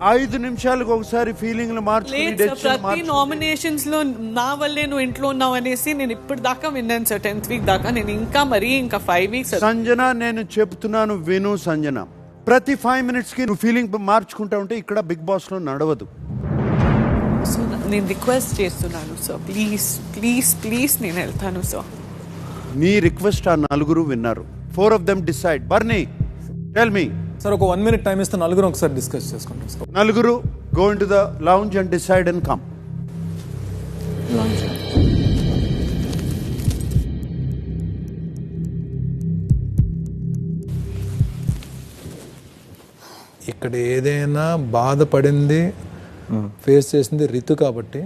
5 నిమిషాలకు ఒకసారి ఫీలింగ్లు మార్చుకుని ప్రతి నామినేషన్స్ లో నా వల్లే నువ్వు ఇంట్లో ఉన్నావు అనేసి నేను ఇప్పుడు దాకా విన్నాను సార్. 10th week దాకా. నేను ఇంకా 5 weeks. సంజన, నేను చెప్తున్నాను విను సంజన. ప్రతి 5 minutesకి నువ్వు ఫీలింగ్ మార్చుకుంటా ఉంటే ఇక్కడ బిగ్ బాస్ లో నడవదు. సో నేను రిక్వెస్ట్ చేస్తున్నాను సార్, ప్లీజ్ ప్లీజ్ ప్లీజ్ నేను వెళ్తాను సార్. నీ రిక్వెస్ట్ ఆ నలుగురు విన్నారు. 4 of them decide. Bharani, tell me. Sir ఒక 1 minute టైం ఇస్తే నలుగురు ఒకసారి డిస్కస్ చేసుకుంటాం సార్. నలుగురు go in to the lounge and decide and come. ఇక్కడ ఏదైనా బాధపడింది ఫేస్ చేసింది రితు కాబట్టి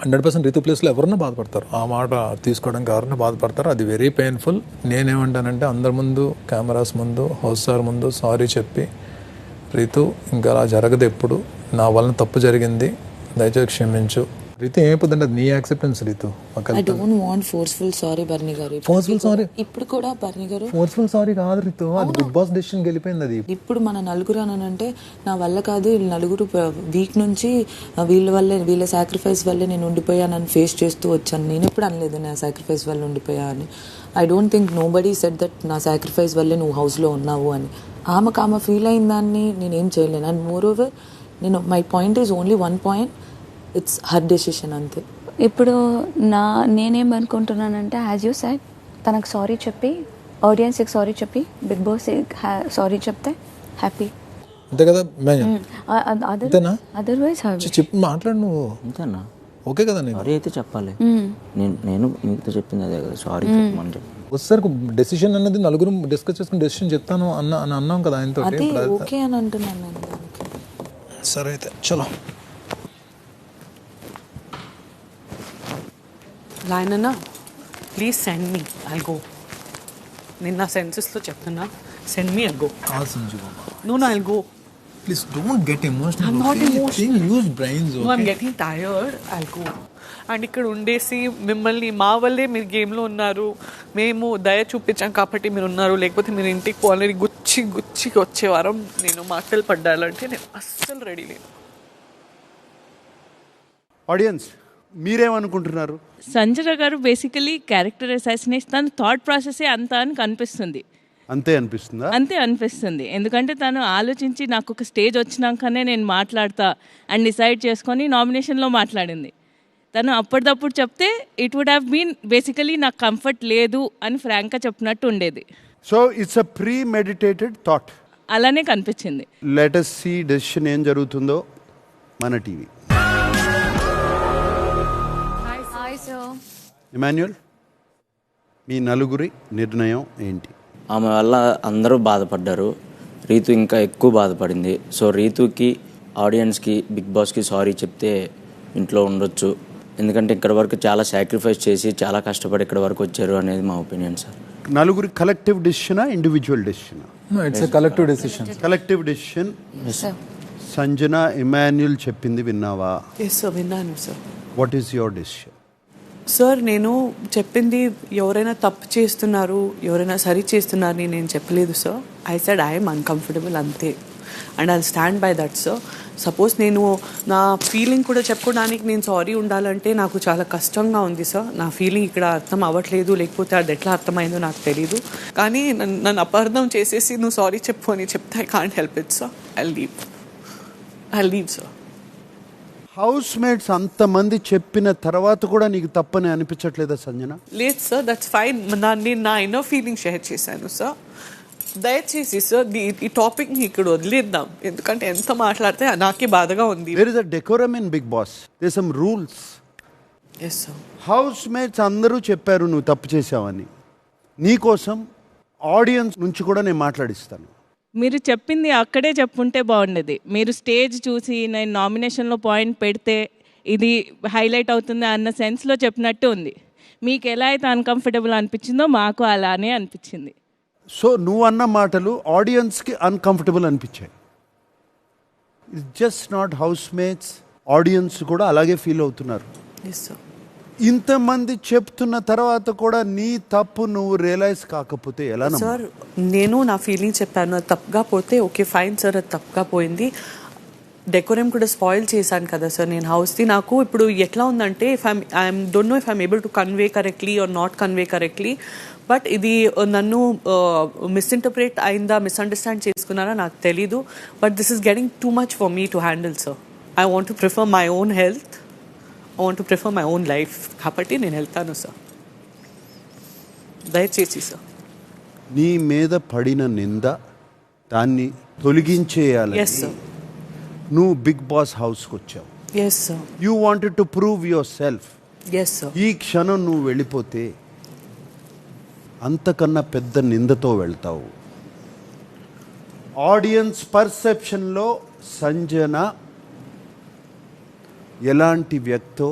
100% రితు ప్లేస్లో ఎవరన్నా బాధపడతారు. ఆ మాట తీసుకోవడానికి ఎవరన్నా బాధపడతారు. అది వెరీ పెయిన్ఫుల్. నేనేమంటానంటే అందరి ముందు, కెమెరాస్ ముందు, హౌస్ సార్ ముందు సారీ చెప్పి, రితు ఇంకా అలా జరగదు ఎప్పుడు, నా వలన తప్పు జరిగింది, దయచేసి క్షమించు, రీతు ఏమైపోతుంటే నీ acceptance Rithu. I don't want forceful sorry Bharani garu. Forceful sorry ఇప్పుడు కూడా బర్నీ గారు ఫోర్స్ఫుల్ సారీ కాదు రీతు, అది బిగ్ బాస్ డెసిషన్ గెలిపోయింది. అది ఇప్పుడు మన నలుగురు అనంటే నా వల్ల కాదు, వీళ్ళు నలుగురు వీక్ నుంచి వీళ్ళ సాక్రిఫైస్ వల్లే నేను ఉండిపోయానని ఫేస్ చేస్తూ వచ్చాను. నేను ఎప్పుడు అనలేదు నా సాక్రిఫైస్ వల్ల ఉండిపోయా అని. I don't think nobody said that నా సాక్రిఫైస్ వల్లే నువ్వు హౌస్లో ఉన్నావు అని. ఆమె ఫీల్ అయిన దాన్ని నేనేం చేయలేను. And more over my point is only one point, it's her decision అంతే. ఇప్పుడు నేనేమనుకుంటున్నానంటే యాజ్ యూ సెడ్ తనకు సారీ చెప్పి ఆడియన్స్కి సారీ చెప్పి బిగ్ బాస్ సారీ చెప్తే హ్యాపీ అంతే కదా. అదర్వైజ్ చెప్పి మాట్లాడు నువ్వు అంతేనా? ఓకే కదా. సారీ అయితే చెప్పాలి. నేను మీతో చెప్పింది అదే కదా, సారీ చెప్పమని చెప్పి. ఒకసారి డెసిషన్ అన్నది నలుగురు డిస్కస్ చేసుకుని డెసిషన్ చెప్తాను అని అన్నాం కదా ఆయనతో. ఓకే అని అంటున్నాను. సరే అయితే చలో. లాయనన్నా please send me, I go. నేను నా సెన్సెస్లో చెప్తున్నా, send me, I go. No, I'll go. Please don't get emotional. I'm not emotional. Use brains. No, I'm getting tired. I'll go. And ఇక్కడ ఉండేసి మిమ్మల్ని మా వల్లే మీరు గేమ్లో ఉన్నారు, మేము దయ చూపించాం కాబట్టి మీరు ఉన్నారు, లేకపోతే మీరు ఇంటికి పోవాలని గుచ్చికి వచ్చే వారం నేను మాటలు పడ్డాలంటే నేను అస్సలు రెడీ లేను. ఆడియన్స్ మీరేమనుకుంటున్నారు? సంజన గారు బేసికలీ క్యారెక్టర్ అసాసినేషన్ తన థాట్ ప్రాసెసే అంత అని కనిపిస్తుంది. అంతే అనిపిస్తుందా? అంతే అనిపిస్తుంది. ఎందుకంటే తను ఆలోచించి నాకు ఒక స్టేజ్ వచ్చినాకనే నేను మాట్లాడతా అని డిసైడ్ చేసుకొని నామినేషన్లో మాట్లాడింది. తను అప్పటిదప్పుడు చెప్తే it would have been basically నాకు కంఫర్ట్ లేదు అని ఫ్రాంక్గా చెప్పినట్టు ఉండేది. So it's a premeditated thought. అలానే కనిపించింది. లెట్ us see డెసిషన్ ఏం జరుగుతుందో మన టీవీ. ఇమాన్యుయల్, మీ నలుగురి నిర్ణయం ఏంటి? ఆమె వల్ల అందరూ బాధపడ్డారు, రీతు ఇంకా ఎక్కువ బాధపడింది. సో రీతుకి, ఆడియన్స్కి, బిగ్ బాస్కి సారీ చెప్తే ఇంట్లో ఉండొచ్చు. ఎందుకంటే ఇక్కడ వరకు చాలా సాక్రిఫైస్ చేసి చాలా కష్టపడి ఇక్కడ వరకు వచ్చారు అనేది మా ఒపీనియన్ సార్. నలుగురి కలెక్టివ్ డెసిషనా, ఇండివిజువల్ డెసిషనా? It's collective decision. Collective decision. Sanjana, Emmanuel చెప్పింది విన్నావా? ఎస్ సార్, విన్నాను sir. What is your decision? Sir నేను చెప్పింది ఎవరైనా తప్పు చేస్తున్నారు, ఎవరైనా సరి చేస్తున్నారని నేను చెప్పలేదు sir. I said I'm uncomfortable అంతే, and I'll stand by that sir. Suppose నేను నా ఫీలింగ్ కూడా చెప్పుకోవడానికి నేను సారీ ఉండాలంటే నాకు చాలా కష్టంగా ఉంది సార్. నా ఫీలింగ్ ఇక్కడ అర్థం అవ్వట్లేదు, లేకపోతే అది ఎట్లా అర్థమైందో నాకు తెలీదు. కానీ నన్ను అపార్థం చేసేసి నువ్వు సారీ చెప్పు అని చెప్తే I can't help it sir. I leave sir. House mates అంతమంది చెప్పిన తర్వాత కూడా నీకు తప్పని అనిపించట్లేదా సంజన? లేదు సార్, దట్స్ ఫైన్. నేను నా ఇన్నర్ ఫీలింగ్ షేర్ చేశాను సార్. దయచేసి సార్ ఈ టాపిక్ ని ఇక్కడ వదిలేద్దాం, ఎందుకంటే ఎంత మాట్లాడితే నాకే బాధగా ఉంది. There is a decorum in Bigg Boss, there some rules. Yes sir. Housemates అందరూ చెప్పారు నువ్వు తప్పు చేశావని. నీకోసం ఆడియన్స్ నుంచి కూడా నేను మాట్లాడిస్తాను. మీరు చెప్పింది అక్కడే చెప్పుంటే బాగుండేది. మీరు స్టేజ్ చూసి నేను నామినేషన్లో పాయింట్ పెడితే ఇది హైలైట్ అవుతుంది అన్న సెన్స్లో చెప్పినట్టు ఉంది. మీకు ఎలా అయితే అన్కంఫర్టబుల్ అనిపించిందో మాకు అలానే అనిపించింది. సో నువ్వు అన్న మాటలు ఆడియన్స్కి అన్కంఫర్టబుల్ అనిపించాయి. It's just not house mates, audience కూడా అలాగే ఫీల్ అవుతున్నారు. ఇంతమంది చెప్తున్న తర్వాత కూడా నీ తప్పు నువ్వు రియలైజ్ కాకపోతే ఎలా? సార్ నేను నా ఫీలింగ్ చెప్పాను, అది తప్పుగా పోతే ఓకే ఫైన్ సార్, అది తప్పుగా పోయింది. డెకోరేమ్ కూడా స్పాయిల్ చేశాను కదా సార్ నేను హౌస్ది. నాకు ఇప్పుడు ఎట్లా ఉందంటే I'm don't know if I'm able to convey correctly or not convey correctly, but ఇది నన్ను మిస్ఇంటర్ప్రేట్ అయిందా, మిస్అండర్స్టాండ్ చేసుకున్నారా నాకు తెలీదు. But this is getting too much for me to handle sir. I want to prefer my own health, I want to prefer my own life. కాబట్టి నేను వెళ్తాను సార్, దయచేసి సార్. నీ మీద పడిన నింద దాన్ని తొలగించేయాలి. Yes sir. నువ్వు బిగ్ బాస్ హౌస్కి వచ్చావు. Yes sir. You wanted to prove yourself. Yes sir. ఈ క్షణం నువ్వు వెళ్ళిపోతే అంతకన్నా పెద్ద నిందతో వెళ్తావు. ఆడియన్స్ పర్సెప్షన్లో సంజన ఎలాంటి వ్యక్తో,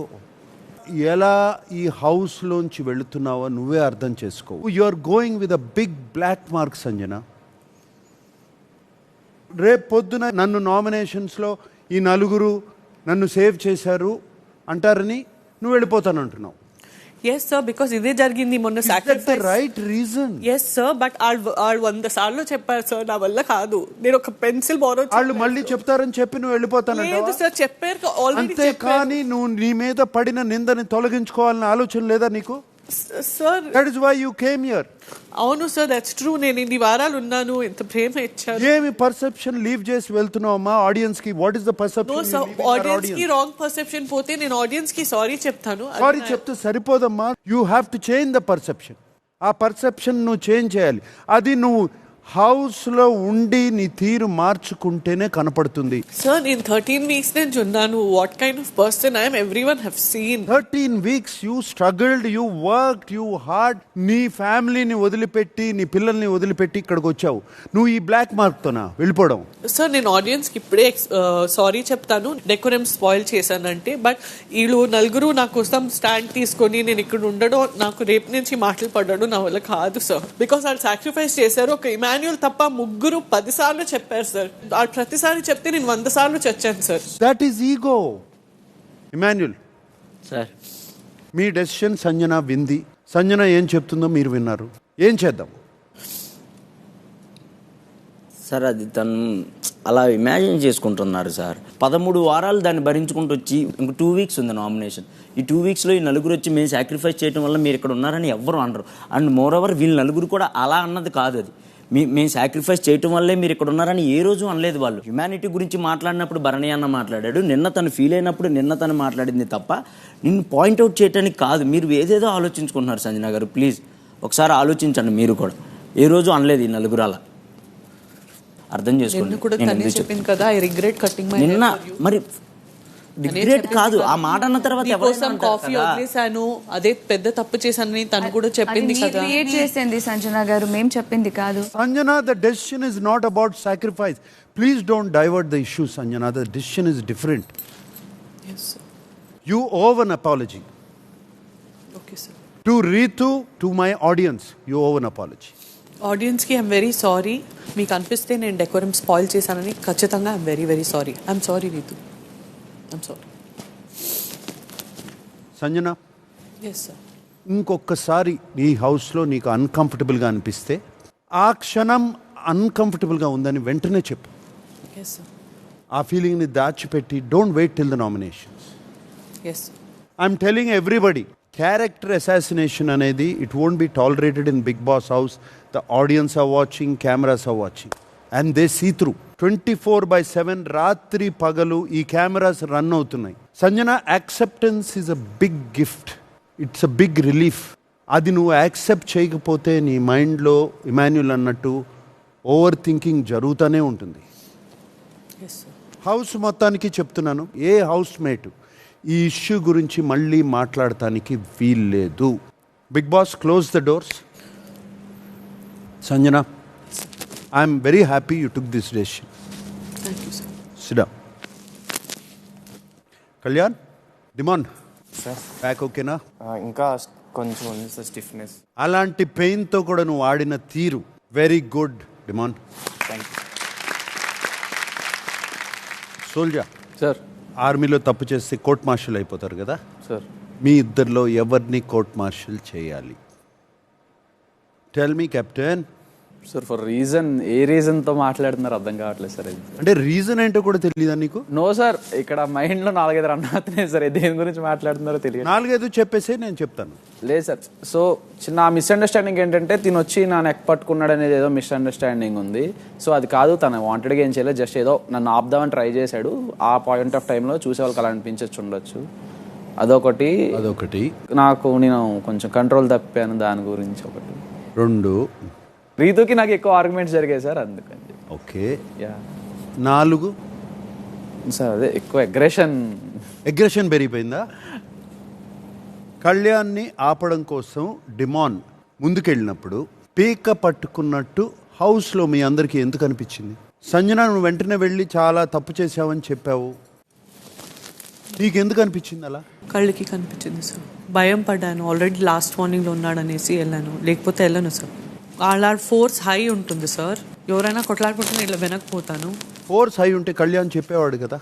ఎలా ఈ హౌస్లోంచి వెళుతున్నావో నువ్వే అర్థం చేసుకో. You are going with a big black mark Sanjana. రేపు పొద్దున నన్ను నామినేషన్స్లో ఈ నలుగురు నన్ను సేవ్ చేశారు, అంటారని నువ్వు వెళ్ళిపోతాను అంటున్నావు. ఎస్ సార్, బికాస్ ఇదే జరిగింది మొన్న sacrifice. Right reason. Yes sir, but వాళ్ళు 100 సార్లు చెప్పారు సార్, నా వల్ల కాదు, నేను ఒక పెన్సిల్ బారో. వాళ్ళు మళ్ళీ చెప్తారని చెప్పి నువ్వు వెళ్ళిపోతానంటావా? సార్ చెప్పారు ఆల్రెడీ. అంతే, కానీ నువ్వు నీ మీద పడిన నిందని తొలగించుకోవాలన్న ఆలోచన లేదా నీకు? Sir that is why you came here. అవును సార్, దట్స్ ట్రూ. నేను ఇన్ని వారాలు ఉన్నాను, ఎంత ప్రేమ ఇచ్చారు. ఏమి పర్సెప్షన్ లీవ్ చేసి వెళ్తున్నావమ్మా ఆడియన్స్ కి? What is the perception? No sir, audience కి రాంగ్ పర్సెప్షన్ పోతే నేను ఆడియన్స్ కి సారీ చెప్తాను. సారీ చెప్తే సరిపోదమ్మా. You have to change the perception. ఆ పర్సెప్షన్ నువ్వు చేంజ్ చేయాలి. అది నువ్వు హౌస్ లో ఉండి నీ తీరు మార్చుకుంటేనే కనపడుతుంది. సార్ నేను 13 weeks నుంచి ఉన్నాను. What kind of person I am everyone have seen. 13 weeks you struggled, you worked, you hard. నీ ఫ్యామిలీని వదిలిపెట్టి, నీ పిల్లల్ని వదిలిపెట్టి ఇక్కడికి వచ్చావు. నువ్వు ఈ బ్లాక్ మార్క్ తోనా వెళ్ళిపోవడం? సార్ నేను ఆడియన్స్ కి ఇప్పుడే సారీ చెప్తాను, డెకోరం స్పాయిల్ చేశానంటే. బట్ వీళ్ళు నలుగురు నా కోసం స్టాండ్ తీసుకొని నేను ఇక్కడ ఉండడం, నాకు రేపు నుంచి మాటలు పడ్డాడు నా వల్ల కాదు సార్. బికాస్ వాళ్ళు సాక్రిఫైస్ చేశారు. ఒక ఇమాన్యుయల్ తప్ప ముగ్గురు 10 సార్లు చెప్పారు సార్. వాళ్ళు ప్రతిసారి చెప్తే నేను 100 సార్లు చచ్చాను sir. That is ego. Emmanuel sir, మీ డెసిషన్ సంజన వింది. సంజన ఏం చెప్తుందో మీరు విన్నారు. ఏం చేద్దాం సార్? అది తను అలా ఇమాజిన్ చేసుకుంటున్నారు సార్. 13 వారాలు దాన్ని భరించుకుంటూ వచ్చి ఇంక 2 weeks ఉంది నామినేషన్. ఈ 2 weeksలో ఈ నలుగురు వచ్చి మేము సాక్రిఫైస్ చేయడం వల్ల మీరు ఇక్కడ ఉన్నారని ఎవ్వరు అనరు. అండ్ మోర్ ఓవర్ వీళ్ళు నలుగురు కూడా అలా అన్నది కాదు. అది మేము సాక్రిఫైస్ చేయటం వల్లే మీరు ఇక్కడ ఉన్నారని ఏ రోజు అనలేదు వాళ్ళు. హ్యుమానిటీ గురించి మాట్లాడినప్పుడు భరణి అన్న మాట్లాడాడు, నిన్న తను ఫీల్ అయినప్పుడు నిన్న తను మాట్లాడింది తప్ప నిన్ను పాయింట్అవుట్ చేయడానికి కాదు. మీరు ఏదేదో ఆలోచించుకుంటున్నారు సంజన గారు. ప్లీజ్ ఒకసారి ఆలోచించండి. మీరు కూడా ఏ రోజు అనలేదు ఈ నలుగురు అలా. అర్థం చేసుకోండి. నిన్న మరి రిగ్రెట్ కాదు, ఆ మాట అన్న తర్వాత కాఫీ వదిలేసాను, అదే పెద్ద తప్పు చేశానని తను కూడా చెప్పింది కదా. క్రియేట్ చేసింది సంజన గారు, మేము చెప్పింది కాదు. Sanjana, the decision is not about sacrifice. Please don't divert the issue Sanjana. The decision is different. You owe an apology. Okay sir. To Ritu, to my audience, you owe an apology. Audience కి ఐఎమ్ వెరీ సారీ. మీకు అనిపిస్తే నేను డెకోరం స్పాయిల్ చేశానని ఖచ్చితంగా I'm very very sorry. I'm sorry Ritu, I'm sorry. Sanjana, yes sir. ఇంకొకసారి నీ హౌస్లో నీకు అన్కంఫర్టబుల్గా అనిపిస్తే ఆ క్షణం అన్కంఫర్టబుల్గా ఉందని వెంటనే చెప్పు. Yes sir. ఆ ఫీలింగ్ని దాచిపెట్టి don't wait till the nominations. Yes. I'm telling everybody, character assassination అనేది it won't be tolerated in Bigg Boss house. The audience are watching, cameras are watching and they see through. 24/7 రాత్రి పగలు ఈ కెమెరాస్ రన్ అవుతున్నాయి. Sanjana, acceptance is a big gift. It's a big relief. అది నువ్వు యాక్సెప్ట్ చేయకపోతే నీ మైండ్లో ఇమాన్యుల్ అన్నట్టు ఓవర్ థింకింగ్ జరుగుతూనే ఉంటుంది. హౌస్ మొత్తానికి చెప్తున్నాను, ఏ హౌస్ మేట్ ఈ ఇష్యూ గురించి మళ్ళీ మాట్లాడటానికి వీల్లేదు. Bigg Boss close the doors. Sanjana, I'm very happy you took this decision. Sit down. Kalyan, demand back ఓకేనా? ఇంకా కొంచెం ఉంది సార్ స్టిఫ్నెస్. అలాంటి పెయిన్తో కూడా నువ్వు ఆడిన తీరు very good demand. Thank you. Soldier sir, ఆర్మీలో తప్పు చేస్తే కోర్ట్ మార్షల్ అయిపోతారు కదా సార్. మీ ఇద్దరిలో ఎవరిని కోర్ట్ మార్షల్ చేయాలి? Tell me captain. Sir, for reason, ఏ రీజన్తో మాట్లాడుతున్నారు అర్థం కావట్లేదు సార్. అంటే రీజన్ ఏంటో కూడా తెలియదా నీకు? నో సార్, ఇక్కడ మైండ్లో 4-5 రన్ అవుతున్నాయి సార్. దేని గురించి మాట్లాడుతున్నారో తెలియదు. 4-5 చెప్పేసి నేను చెప్తాను. లేదు సార్. సో చిన్న మిస్అండర్స్టాండింగ్ ఏంటంటే తిను వచ్చి నా నెక్ పట్టుకున్నాడు అనేది ఏదో మిస్అండర్స్టాండింగ్ ఉంది. సో అది కాదు, తను వాంటెడ్గా ఏం చేయలేదు, జస్ట్ ఏదో నన్ను ఆపుదామని ట్రై చేశాడు. ఆ పాయింట్ ఆఫ్ టైంలో చూసే వాళ్ళకి అలా అనిపించచ్చు ఉండొచ్చు. అదొకటి నాకు నేను కొంచెం కంట్రోల్ తప్పాను దాని గురించి. ఒకటి. 2, రీతుకి నాకు ఎక్కువ ఆర్గ్యుమెంట్స్ జరిగాయి సార్, అందుకని. ఓకే. 4 సార్, అదే ఎక్కువ అగ్రెషన్ పెరిగిపోయిందా? కళ్యాణ్ని ఆపడం కోసం డిమాన్ ముందుకెళ్ళినప్పుడు పీక పట్టుకున్నట్టు హౌస్లో మీ అందరికీ ఎందుకు అనిపించింది? సంజన, నువ్వు వెంటనే వెళ్ళి చాలా తప్పు చేసావని చెప్పావు. నీకు ఎందుకు అనిపించింది అలా? కళ్ళకి కనిపించింది సార్. భయం పడ్డాను. ఆల్రెడీ లాస్ట్ వార్నింగ్లో ఉన్నాడనేసి వెళ్ళాను, లేకపోతే వెళ్ళను సార్. వాళ్ళ ఫోర్స్ హై ఉంటుంది సార్. ఎవరైనా కొట్లాడుకుంటే ఇట్లా వెనక్కిపోతాను. ఫోర్స్ హై ఉంటే కళ్యాణ్ చెప్పేవాడు కదా.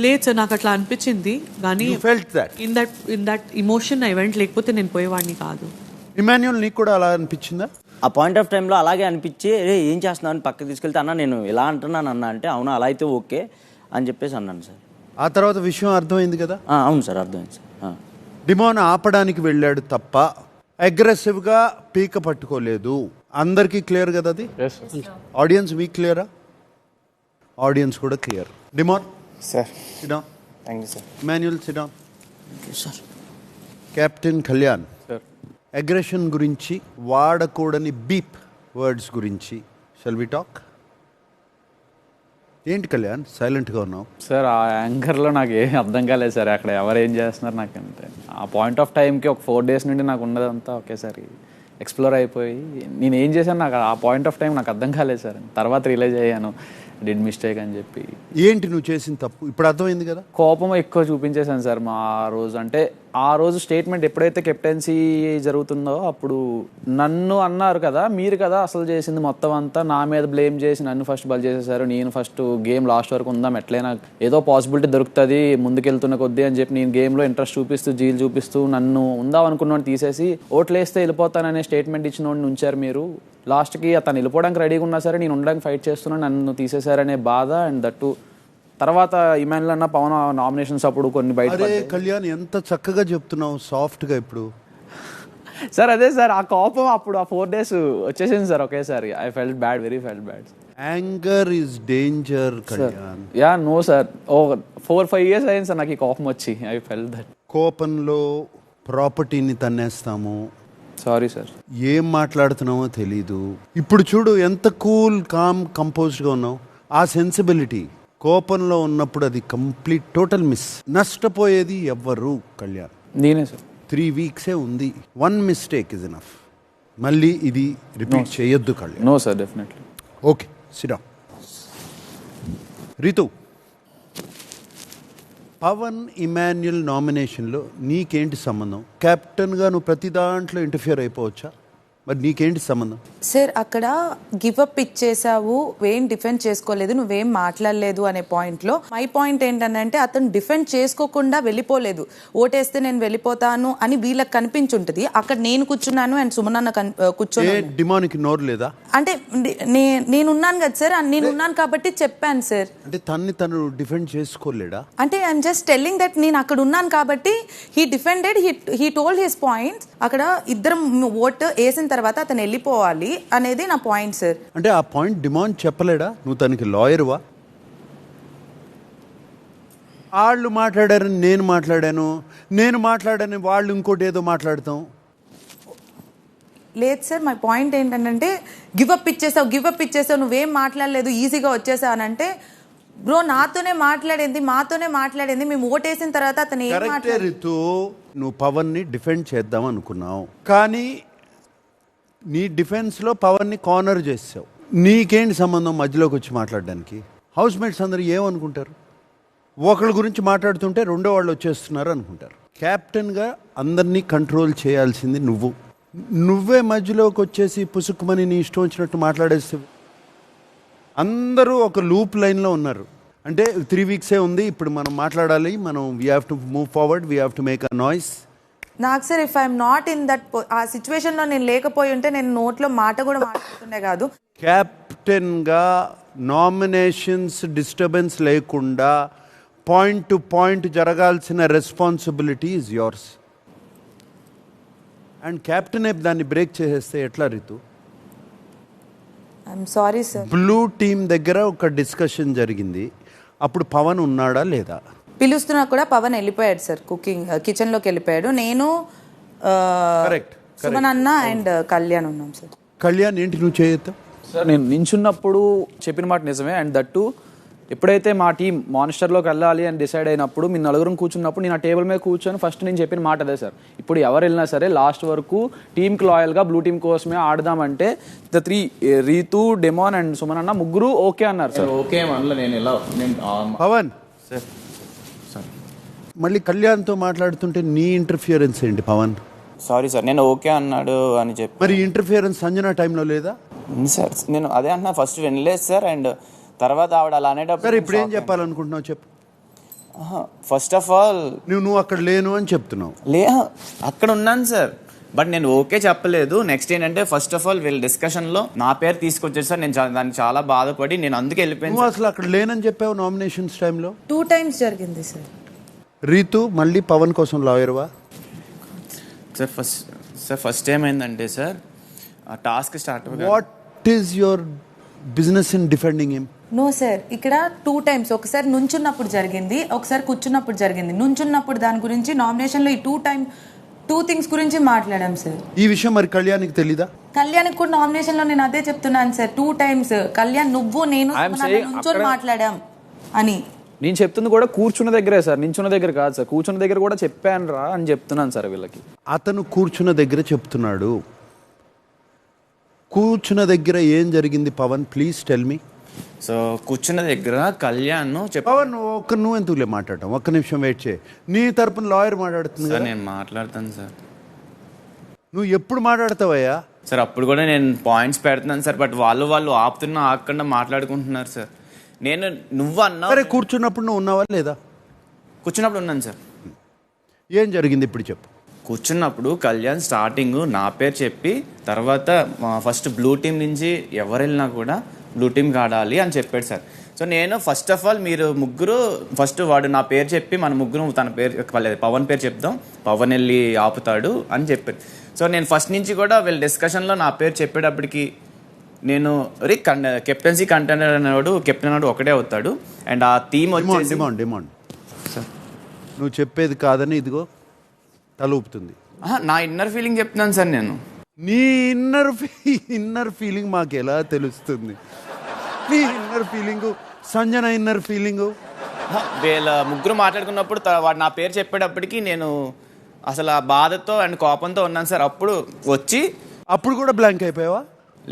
లేదు సార్, నాకు అట్లా అనిపించింది కానీ felt that in that emotion I went, లేకపోతే నేను పోయేవాడిని కాదు. ఇమాన్యుల్ నీకు కూడా అలా అనిపించిందా? ఆ పాయింట్ ఆఫ్ టైంలో అలాగే అనిపించి ఏం చేస్తున్నావు అని పక్కకి తీసుకెళ్తే అన్న నేను ఇలా అంటున్నాను అన్న అంటే అవును అలా అయితే ఓకే అని చెప్పేసి అన్నాను సార్. ఆ తర్వాత విషయం అర్థమైంది కదా? అవును సార్, అర్థమైంది సార్. డిమోన్ ఆపడానికి వెళ్ళాడు తప్ప అగ్రెసివ్గా పీక పట్టుకోలేదు. అందరికీ క్లియర్ కదా అది? ఆడియన్స్ మీకు క్లియరా? ఆడియన్స్ కూడా clear. Demon sir, sit down. Thank you sir. Emmanuel sit down. Sir captain Kalyan, aggression గురించి, వాడకూడని బీప్ వర్డ్స్ గురించి షల్ వి టాక్? ఏంటి కళ్యాణ్ సైలెంట్గా ఉన్నావు? సార్ ఆ యాంకర్లో నాకు ఏం అర్థం కాలేదు సార్. అక్కడ ఎవరు ఏం చేస్తున్నారు నాకు అంటే ఆ పాయింట్ ఆఫ్ టైంకి ఒక 4 days నుండి నాకు ఉన్నదంతా ఒకేసారి ఎక్స్ప్లోర్ అయిపోయి నేను ఏం చేశాను నాకు ఆ పాయింట్ ఆఫ్ టైం నాకు అర్థం కాలేదు సార్. తర్వాత రియలైజ్ అయ్యాను డిడ్ మిస్టేక్ అని చెప్పి. ఏంటి నువ్వు చేసిన తప్పు ఇప్పుడు అర్థమైంది కదా? కోపం ఎక్కువ చూపించేశాను సార్ మా రోజు. అంటే ఆ రోజు స్టేట్మెంట్ ఎప్పుడైతే కెప్టెన్సీ జరుగుతుందో అప్పుడు నన్ను అన్నారు కదా, మీరు కదా అసలు చేసింది మొత్తం అంతా, నా మీద బ్లేమ్ చేసి నన్ను ఫస్ట్ బల్ చేసేసారు. నేను ఫస్ట్ గేమ్ లాస్ట్ వరకు ఉందాం, ఎట్లయినా ఏదో పాసిబిలిటీ దొరుకుతుంది ముందుకెళ్తున్న కొద్దీ అని చెప్పి నేను గేమ్లో ఇంట్రెస్ట్ చూపిస్తూ జీలు చూపిస్తూ నన్ను ఉందాం అనుకున్నోడిని తీసేసి ఓట్లేస్తే వెళ్ళిపోతాననే స్టేట్మెంట్ ఇచ్చినోడిని ఉంచారు మీరు. లాస్ట్కి అతను వెళ్ళిపోవడానికి రెడీగా ఉన్నా సరే నేను ఉండడానికి ఫైట్ చేస్తున్నాను, నన్ను తీసేశారనే బాధ. అండ్ దట్టు తర్వాత ఇమాన్యుల్ అన్న పవన్ నామినేషన్స్ అప్పుడు కొన్ని బయట. కళ్యాణ్ ఎంత చక్కగా చెప్తున్నావు సాఫ్ట్గా ఇప్పుడు. సార్ అదే సార్ ఆ కోపం అప్పుడు ఆ 4 days వచ్చేసింది సార్ ఒకేసారి. I felt bad, very felt bad. Anger is danger Kalyan. Yeah no sir, 4-5 years అయింది సార్ నాకు ఈ కోపం వచ్చి. I felt that. కోపంలో ప్రాపర్టీని తన్నేస్తాము. Sorry sir. ఏం మాట్లాడుతున్నామో తెలీదు. ఇప్పుడు చూడు ఎంత కూల్ కామ్ కంపోజ్డ్గా ఉన్నావు. ఆ సెన్సిబిలిటీ కోపంలో ఉన్నప్పుడు అది కంప్లీట్ టోటల్ మిస్. నష్టపోయేది ఎవ్వరు కళ్యాణ్? నేనే సార్. 3 weeks ఉంది. 1 mistake ఇస్ ఎనఫ్. మళ్ళీ ఇది రిపీట్ చేయొద్దు Kalyan. No sir, definitely. Okay sit down. Ritu, Pavan Emmanuel నామినేషన్లో నీకేంటి సంబంధం? కెప్టెన్గా నువ్వు ప్రతి దాంట్లో ఇంటర్ఫియర్ అయిపోవచ్చా? మరి నీకేంటి సంబంధం? సార్ అక్కడ గివప్ ఇచ్చేసావు, ఏం డిఫెండ్ చేసుకోలేదు, నువ్వేం మాట్లాడలేదు అనే పాయింట్లో మై పాయింట్ ఏంటంటే అతను డిఫెండ్ చేసుకోకుండా వెళ్ళిపోలేదు. ఓటేస్తే నేను వెళ్ళిపోతాను అని వీళ్ళకి కనిపించుంటుంది. అక్కడ నేను కూర్చున్నాను అండ్ సుమనన్న కూర్చొని. డిమానికి నోరు లేదా? అంటే నేనున్నాను కదా సార్, నేనున్నాను కాబట్టి చెప్పాను సార్. అంటే తను డిఫెండ్ చేసుకోలేడా? అంటే ఐఎమ్ జస్ట్ టెల్లింగ్ దట్ నేను అక్కడ ఉన్నాను కాబట్టి he defended, he told his points. అక్కడ ఇద్దరం ఓట్ వేసిన తర్వాత అతను వెళ్ళిపోవాలి అనేది నా పాయింట్ సార్. అంటే ఆ పాయింట్ డిమాండ్ చెప్పలేడా? నువ్వు తనకి లాయర్వా? వాళ్ళు మాట్లాడారని నేను మాట్లాడాను వాళ్ళు ఇంకోటి ఏదో మాట్లాడతాం. లేదు సార్, మై పాయింట్ ఏంటంటే గివప్ ఇచ్చేసావు, నువ్వేం మాట్లాడలేదు, ఈజీగా వచ్చేసావు అని అంటే బ్రో మాతోనే మాట్లాడింది మేము ఓటేసిన తర్వాత అతను ఏం మాట్లాడుతూ నువ్వు పవన్ని డిఫెండ్ చేద్దాం అనుకున్నావు, కానీ నీ డిఫెన్స్లో పవన్ని కార్నర్ చేసావు. నీకేంటి సంబంధం మధ్యలోకి వచ్చి మాట్లాడడానికి? హౌస్ మేట్స్ అందరూ ఏమనుకుంటారు? ఒకళ్ళ గురించి మాట్లాడుతుంటే రెండో వాళ్ళు వచ్చేస్తున్నారు అనుకుంటారు. క్యాప్టెన్గా అందరినీ కంట్రోల్ చేయాల్సింది నువ్వే మధ్యలోకి వచ్చేసి పుసుక్కుమని నీ ఇష్టం వచ్చినట్టు మాట్లాడేస్తే అందరూ ఒక లూప్ లైన్లో ఉన్నారు. అంటే 3 weeks ఉంది, ఇప్పుడు మనం మాట్లాడాలి, we have to move forward, we have to make a noise. నాకు sir if I'm not in that ఆ సిచ్యువేషన్లో నేను లేకపోయి ఉంటే నేను నోట్లో మాట కూడా మాట్లాడుతుండే కాదు. క్యాప్టెన్గా నామినేషన్స్ డిస్టర్బెన్స్ లేకుండా పాయింట్ టు పాయింట్ జరగాల్సిన responsibility is yours. And captain దాన్ని బ్రేక్ చేసేస్తే ఎట్లా Ritu? I'm sorry sir. Blue team దగ్గర ఒక డిస్కషన్ జరిగింది, అప్పుడు పవన్ ఉన్నాడా లేదా? పిలుస్తున్నా కూడా పవన్ వెళ్ళిపోయాడు సార్, కిచెన్లోకి వెళ్ళిపోయాడు. నేను సుమనన్న అండ్ కళ్యాణ్ ఉన్నాం సార్. కళ్యాణ్ ఏంటి నువ్వు చేయొద్దాం సార్? నేను నించున్నప్పుడు చెప్పిన మాట నిజమే. అండ్ దట్టు ఎప్పుడైతే మా టీం మానిస్టర్లోకి వెళ్ళాలి అని డిసైడ్ అయినప్పుడు మీ నలుగురం కూర్చున్నప్పుడు నేను ఆ టేబుల్ మీద కూర్చొని ఫస్ట్ నేను చెప్పిన మాట అదే సార్. ఇప్పుడు ఎవరు వెళ్ళినా సరే లాస్ట్ వరకు టీంకి లాయల్గా బ్లూ టీం కోసమే ఆడదామంటే the 3 Rithu, Demon and Suman అన్న ముగ్గురు ఓకే అన్నారు సార్. ఓకే అనలో నేను పవన్ సార్ మళ్ళీ కళ్యాణ్తో మాట్లాడుతుంటే నీ ఇంటర్ఫియరెన్స్ ఏంటి పవన్? సారీ సార్, నేను ఓకే అన్నాడు అని చెప్పి. మరి ఇంటర్ఫియరెన్స్ సంజన టైంలో లేదా? సార్ నేను అదే అన్నా, ఫస్ట్ వినలేదు సార్. అండ్ తర్వాత ఆవిడ అలా అనేటప్పుడు సార్ ఇప్పుడు ఏం చెప్పాలనుకుంటున్నావు చెప్పు. ఫస్ట్ ఆఫ్ ఆల్ నువ్వు అక్కడ లేను అని చెప్తున్నావు. అక్కడ ఉన్నాను సార్, బట్ నేను ఓకే చెప్పలేదు. నెక్స్ట్ ఏంటంటే ఫస్ట్ ఆఫ్ ఆల్ వీళ్ళ డిస్కషన్లో నా పేరు తీసుకొచ్చారు సార్. నేను దానికి చాలా బాధపడి నేను అందుకే వెళ్ళిపోయాను. నువ్వు అసలు అక్కడ లేనని చెప్పావు నామినేషన్స్ టైంలో. 2 times జరిగింది సార్. రీతు మళ్ళీ పవన్ కోసం లాయర్వా? సార్ ఫస్ట్ ఏమైందంటే సార్ ఆ task start. What is your business in defending him? No sir, ఇక్కడ 2 times, ఒకసారి నుంచున్నప్పుడు జరిగింది, ఒకసారి కూర్చున్నప్పుడు జరిగింది. నుంచున్నప్పుడు దాని గురించి నామినేషన్లో ఈ 2 things గురించి మాట్లాడాం సార్. ఈ విషయం మరి కళ్యాణ్కి తెలీదా? కళ్యాణ్కి కూడా నామినేషన్ లో నేను అదే చెప్తున్నాను సార్. 2 times కళ్యాణ్ నువ్వు నేను నుంచొని మాట్లాడాం అని. నేను చెప్తుంది కూడా కూర్చున్న దగ్గరే సార్, నించున్న దగ్గర కాదు సార్. కూర్చున్న దగ్గర కూడా చెప్పాను రా అని చెప్తున్నాను సార్ వీళ్ళకి. అతను కూర్చున్న దగ్గర చెప్తున్నాడు. కూర్చున్న దగ్గర ఏం జరిగింది Pavan? Please tell me. So కూర్చున్న దగ్గర కళ్యాణ్ పవన్ నువ్వు ఎందుకులే మాట్లాడటం, ఒక్క నిమిషం వెయిట్ చేయి. నీ తరపున లాయర్ మాట్లాడుతుంది సార్. నేను మాట్లాడతాను సార్. నువ్వు ఎప్పుడు మాట్లాడతావయ్యా? సార్ అప్పుడు కూడా నేను పాయింట్స్ పెడుతున్నాను సార్, బట్ వాళ్ళు ఆపకుండా మాట్లాడుకుంటున్నారు సార్. నేను నువ్వు అన్నా సరే, కూర్చున్నప్పుడు నువ్వు ఉన్నావా లేదా? కూర్చున్నప్పుడు ఉన్నాను సార్. ఏం జరిగింది ఇప్పుడు చెప్పు. కూర్చున్నప్పుడు కళ్యాణ్ స్టార్టింగ్ నా పేరు చెప్పి తర్వాత ఫస్ట్ బ్లూ టీం నుంచి ఎవరు వెళ్ళినా కూడా బ్లూ టీంకి ఆడాలి అని చెప్పాడు సార్. సో నేను ఫస్ట్ ఆఫ్ ఆల్ మీరు ముగ్గురు ఫస్ట్ వాడు నా పేరు చెప్పి మన ముగ్గురు తన పేరు పవన్ పేరు చెప్దాం, పవన్ వెళ్ళి ఆపుతాడు అని చెప్పాడు. సో నేను ఫస్ట్ నుంచి కూడా వీళ్ళ డిస్కషన్లో నా పేరు చెప్పేటప్పటికి నేను కెప్టెన్సీ కంటెండర్ అనేవాడు కెప్టెన్ అనేవాడు ఒకటే అవుతాడు. అండ్ ఆ థీమ్ వచ్చేసి డిమాండ్ సార్, నువ్వు చెప్పేది కాదని ఇదిగో తల ఊపుతుంది. నా ఇన్నర్ ఫీలింగ్ చెప్తున్నాను సార్. నేను నీ ఇన్నర్ ఫీలింగ్ మాకు ఎలా తెలుస్తుంది? నీ inner feeling, Sanjana inner feeling. వీళ్ళ ముగ్గురు మాట్లాడుకున్నప్పుడు వాడు నా పేరు చెప్పేటప్పటికి నేను అసలు ఆ బాధతో అండ్ కోపంతో ఉన్నాను సార్. అప్పుడు కూడా బ్లాంక్ అయిపోయావా?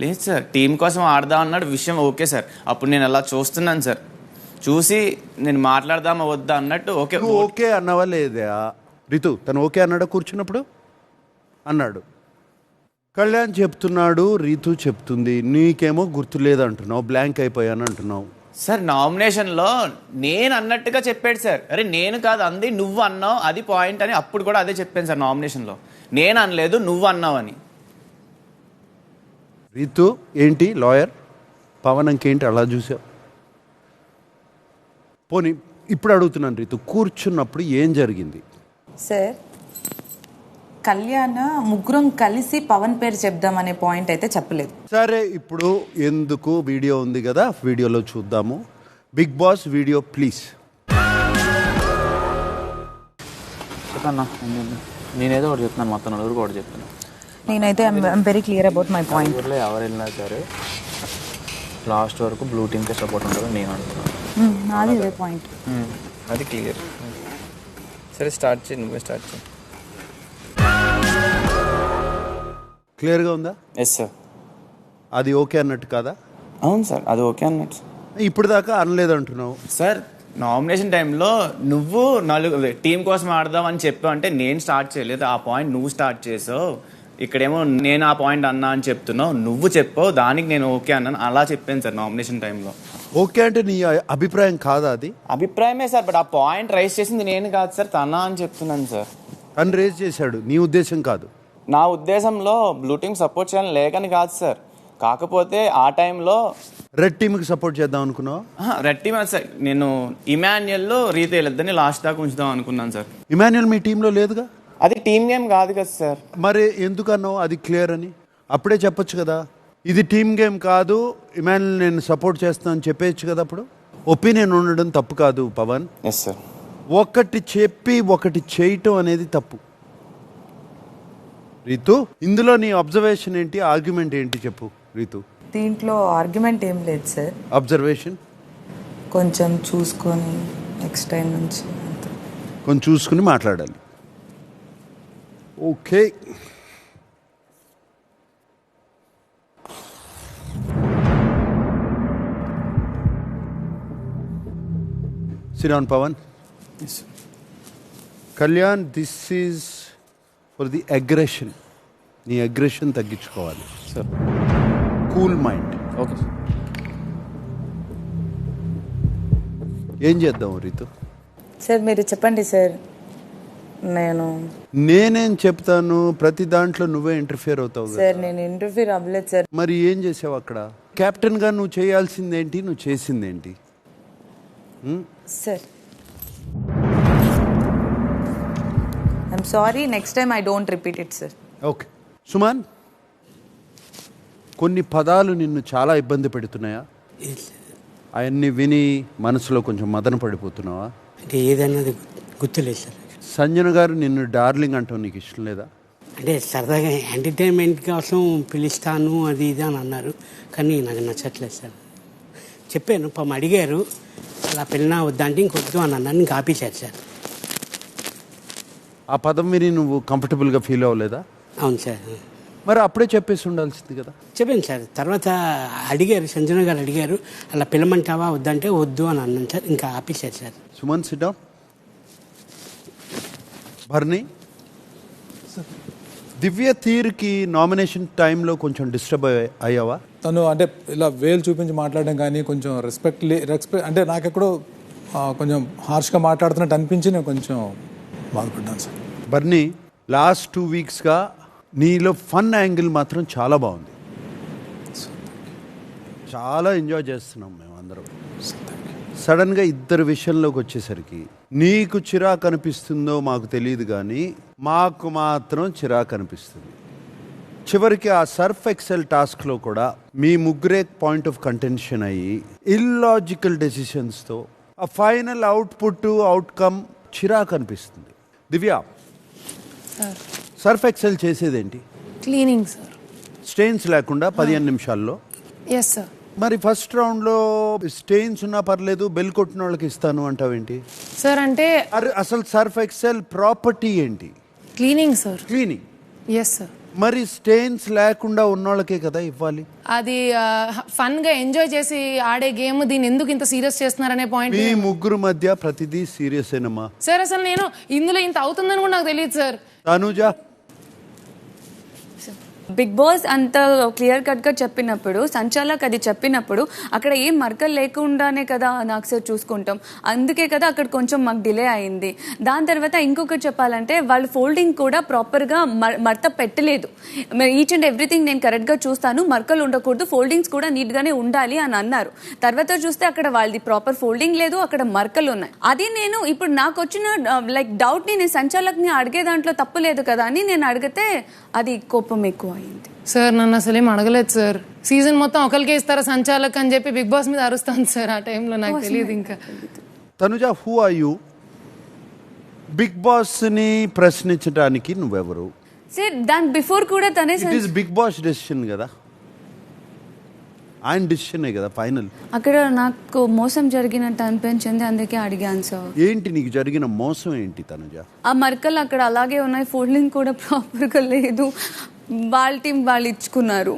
లేదు సార్, టీం కోసం ఆడదాం అన్నాడు విషయం ఓకే సార్. అప్పుడు నేను అలా చూస్తున్నాను సార్, చూసి నేను మాట్లాడదామా వద్దా అన్నట్టు ఓకే అన్నావా లేదా? రితు తను ఓకే అన్నాడా? కూర్చున్నప్పుడు అన్నాడు. కళ్యాణ్ చెప్తున్నాడు, రీతు చెప్తుంది, నీకేమో గుర్తులేదు అంటున్నావు, బ్లాంక్ అయిపోయాను అంటున్నావు. సార్ నామినేషన్లో నేను అన్నట్టుగా చెప్పాడు సార్. అరే నేను కాదు అంది, నువ్వు అన్నావు, అది పాయింట్ అని అప్పుడు కూడా అదే చెప్పాను సార్ నామినేషన్లో. నేను అనలేదు, నువ్వు అన్నావు అని. రీతు ఏంటి లాయర్, పవన్ ఇంకేంటి అలా చూసావు? పోనీ ఇప్పుడు అడుగుతున్నాను రీతు, కూర్చున్నప్పుడు ఏం జరిగింది? సార్ కళ్యాణ్ ముగ్గురం కలిసి పవన్ పేరు చెప్దాం అనే పాయింట్ అయితే చెప్పలేదు. సరే, ఇప్పుడు ఎందుకు వీడియో ఉంది కదా, వీడియోలో చూద్దాము. Bigg Boss video please. చెప్పన్నా, నేనేదో ఒకటి చెప్తున్నాను, మొత్తం నలుగురు కూడా చెప్తాను. నేనైతే I'm very clear about my point. ఊర్లో ఎవరు వెళ్ళినా సరే లాస్ట్ వరకు బ్లూ టీమ్కే సపోర్ట్ ఉంటుంది నేను అనుకున్నాను. నాది ఇదే పాయింట్, అది క్లియర్. సరే స్టార్ట్ చేయి, నువ్వే స్టార్ట్ చేయి. క్లియర్గా ఉందా? Yes sir. అది ఓకే అన్నట్టు కాదా? అవును సార్, అది ఓకే అన్నట్టు. ఇప్పుడు దాకా అనలేదు అంటున్నావు సార్. నామినేషన్ టైంలో నువ్వు టీం కోసం ఆడదాం అని చెప్పావు అంటే నేను స్టార్ట్ చేయలేదు, ఆ పాయింట్ నువ్వు స్టార్ట్ చేసావు. ఇక్కడేమో నేను ఆ పాయింట్ అన్నా అని చెప్తున్నావు, నువ్వు చెప్పావు, దానికి నేను ఓకే అన్నాను, అలా చెప్పాను సార్ నామినేషన్ టైంలో. ఓకే అంటే నీ అభిప్రాయం కాదా? అది అభిప్రాయమే సార్, బట్ ఆ పాయింట్ రైజ్ చేసింది నేను కాదు సార్, తన అని చెప్తున్నాను సార్. తను రేజ్ చేశాడు, నీ ఉద్దేశం కాదు. నా ఉద్దేశంలో బ్లూ టీమ్ సపోర్ట్ చేయాలని లేకని కాదు సార్, కాకపోతే ఆ టైంలో రెడ్ టీమ్కి సపోర్ట్ చేద్దాం అనుకున్నావు? రెడ్ టీమ్ సార్, నేను ఇమాన్యుయల్లో రీతు వీళ్ళిద్దరిని లాస్ట్ దాకా ఉంచుదాం అనుకున్నాను సార్. ఇమాన్యుయల్ మీ టీంలో లేదుగా? అది టీమ్ గేమ్ కాదు కదా సార్. మరి ఎందుకన్నావు అది క్లియర్ అని? అప్పుడే చెప్పొచ్చు కదా, ఇది టీమ్ గేమ్ కాదు, ఇమాన్యుయల్ నేను సపోర్ట్ చేస్తానని చెప్పేయచ్చు కదా. అప్పుడు ఒపీనియన్ ఉండడం తప్పు కాదు పవన్. Yes sir. ఒకటి చెప్పి ఒకటి చేయటం అనేది తప్పు. రీతు, ఇందులో నీ అబ్జర్వేషన్ ఏంటి, ఆర్గ్యుమెంట్ ఏంటి చెప్పు రీతు. దీంట్లో ఆర్గ్యుమెంట్ ఏం లేదు సార్, అబ్జర్వేషన్ కొంచెం చూసుకొని నెక్స్ట్ టైం నుంచి కొంచెం చూసుకుని మాట్లాడాలి. Okay, sit down Pawan. Yes. Kalyan, this is for the aggression. నీ అగ్రెషన్ తగ్గించుకోవాలి sir. Cool mind. Okay sir. ఏం చేద్దాం రీతు? సార్ మీరు చెప్పండి సార్. నేనేం చెప్తాను, ప్రతి దాంట్లో నువ్వే ఇంటర్ఫియర్ అవుతావు కదా. సార్ నేను ఇంటర్ఫియర్ అవ్వలేదు సార్. మరి ఏం చేసావు అక్కడ? కెప్టెన్ గా నువ్వు చేయాల్సిందేంటి, నువ్వు చేసిందేంటి? Sir I'm sorry, next time I don't repeat it sir. Okay Suman, కొన్ని పదాలు నిన్ను చాలా ఇబ్బంది పెడుతున్నాయా? అవన్నీ విని మనసులో కొంచెం మదన పడిపోతున్నావా? అంటే ఏదన్నది గుర్తులేదు సార్. సంజన గారు నిన్ను డార్లింగ్ అంటావు, నీకు ఇష్టం లేదా? అంటే సరదాగా ఎంటర్టైన్మెంట్ కోసం పిలుస్తాను అది ఇది అని అన్నారు, కానీ నాకు నచ్చట్లేదు సార్. చెప్పాను, పాపం అడిగారు అలా పిల్లనా వద్దంటే ఇంకొద్దు అని అన్నాను, ఇంకా ఆపేశారు సార్. ఆ పదం విని నువ్వు కంఫర్టబుల్గా ఫీల్ అవ్వలేదా? అవును సార్. మరి అప్పుడే చెప్పేసి ఉండాల్సింది కదా. చెప్పాను సార్. తర్వాత అడిగారు, సంజన గారు అడిగారు అలా పిల్లమంటావా వద్దంటే వద్దు అని అన్నాను సార్, ఇంకా ఆపేశారు sir. Suman sit down. Bharani, Divya తీర్కి నామినేషన్ టైంలో కొంచెం డిస్టర్బ్ అయ్యావా? తను అంటే ఇలా వేలు చూపించి మాట్లాడడం కానీ కొంచెం రెస్పెక్ట్ అంటే నాకెక్కడో కొంచెం హార్ష్గా మాట్లాడుతున్నట్టు అనిపించి నేను కొంచెం బాధపడ్డాను సార్. బర్నీ, లాస్ట్ 2 వీక్స్గా నీలో ఫన్ యాంగిల్ మాత్రం చాలా బాగుంది. చాలా ఎంజాయ్ చేస్తున్నాం మేము అందరం. సడన్గా ఇద్దరు విషయంలోకి వచ్చేసరికి నీకు చిరాకు అనిపిస్తుందో మాకు తెలియదు, కానీ మాకు మాత్రం చిరాకు అనిపిస్తుంది. చివరికి ఆ సర్ఫ్ ఎక్సెల్ టాస్క్లో కూడా మీ ముగ్గురే పాయింట్ ఆఫ్ కంటెన్షన్ అయ్యి ఇల్లాజికల్ డెసిషన్స్తో ఆ ఫైనల్ అవుట్పుట్ అవుట్కమ్ చిరాకు అనిపిస్తుంది. దివ్య, సర్ఫ్ ఎక్సెల్ చేసేదేంటి? Cleaning sir. స్టెయిన్స్ లేకుండా 15 నిమిషాల్లో. Yes sir. మరి ఫస్ట్ రౌండ్లో స్టెయిన్స్ ఉన్నా పర్లేదు, బెల్ కొట్టిన వాళ్ళకి ఇస్తాను అంటావేంటి సార్? అంటే అసలు సర్ఫ్ ఎక్సెల్ ప్రాపర్టీ ఏంటి? Cleaning sir. Cleaning. Yes sir. మరి స్టెయిన్స్ లేకుండా ఉన్నోళ్ళకే కదా ఇవ్వాలి. అది ఫన్ గా ఎంజాయ్ చేసి ఆడే గేమ్, దీన్ని ఎందుకు ఇంత సీరియస్ చేస్తున్నారనే పాయింట్. మీ ముగ్గురు మధ్య ప్రతిదీ సీరియస్ ఏనమ్మా సార్? అసలు నేను ఇందులో ఇంత అవుతుందని కూడా నాకు తెలియదు సార్. తనుజా, బిగ్ బాస్ అంత క్లియర్ కట్గా చెప్పినప్పుడు, సంచాలక్ అది చెప్పినప్పుడు అక్కడ ఏం మరకలు లేకుండానే కదా నాకు సార్ చూసుకుంటాం. అందుకే కదా అక్కడ కొంచెం మాకు డిలే అయింది. దాని తర్వాత ఇంకొకటి చెప్పాలంటే వాళ్ళు ఫోల్డింగ్ కూడా ప్రాపర్గా మడత పెట్టలేదు. ఈచ్ అండ్ ఎవ్రీథింగ్ నేను కరెక్ట్గా చూస్తాను, మరకలు ఉండకూడదు, ఫోల్డింగ్స్ కూడా నీట్గానే ఉండాలి అని అన్నారు. తర్వాత చూస్తే అక్కడ వాళ్ళది ప్రాపర్ ఫోల్డింగ్ లేదు, అక్కడ మరకలు ఉన్నాయి. అది నేను ఇప్పుడు నాకు వచ్చిన లైక్ డౌట్ని నేను సంచాలక్ని అడిగే దాంట్లో తప్పు లేదు కదా అని నేను అడిగితే అది కోపం ఎక్కువ అయింది. సార్ నన్ను అసలు ఏం అడగలేదు సార్. సీజన్ మొత్తం ఒకరికే ఇస్తారా సంచాలక్ అని చెప్పి బిగ్ బాస్ మీద అరుస్తాను సార్. ఆ టైంలో నాకు తెలియదు. ఇంకా Tanuja, who are you? Bigg Boss ని ప్రశ్నించడానికి నువ్వెవరు? సార్ దాని బిఫోర్ కూడా తనే it is Bigg Boss decision కదా, ఆయన డెసిషనే కదా ఫైనల్. అక్కడ నాకు మోసం జరిగినట్టు అనిపించింది, అందుకే అడిగాను సార్. ఏంటి నీకు జరిగిన మోసం ఏంటి తనుజ? ఆ మరకలు అక్కడ అలాగే ఉన్నాయి, ఫోల్డింగ్ కూడా ప్రాపర్గా లేదు. వాళ్ళ టీం వాళ్ళు ఇచ్చుకున్నారు.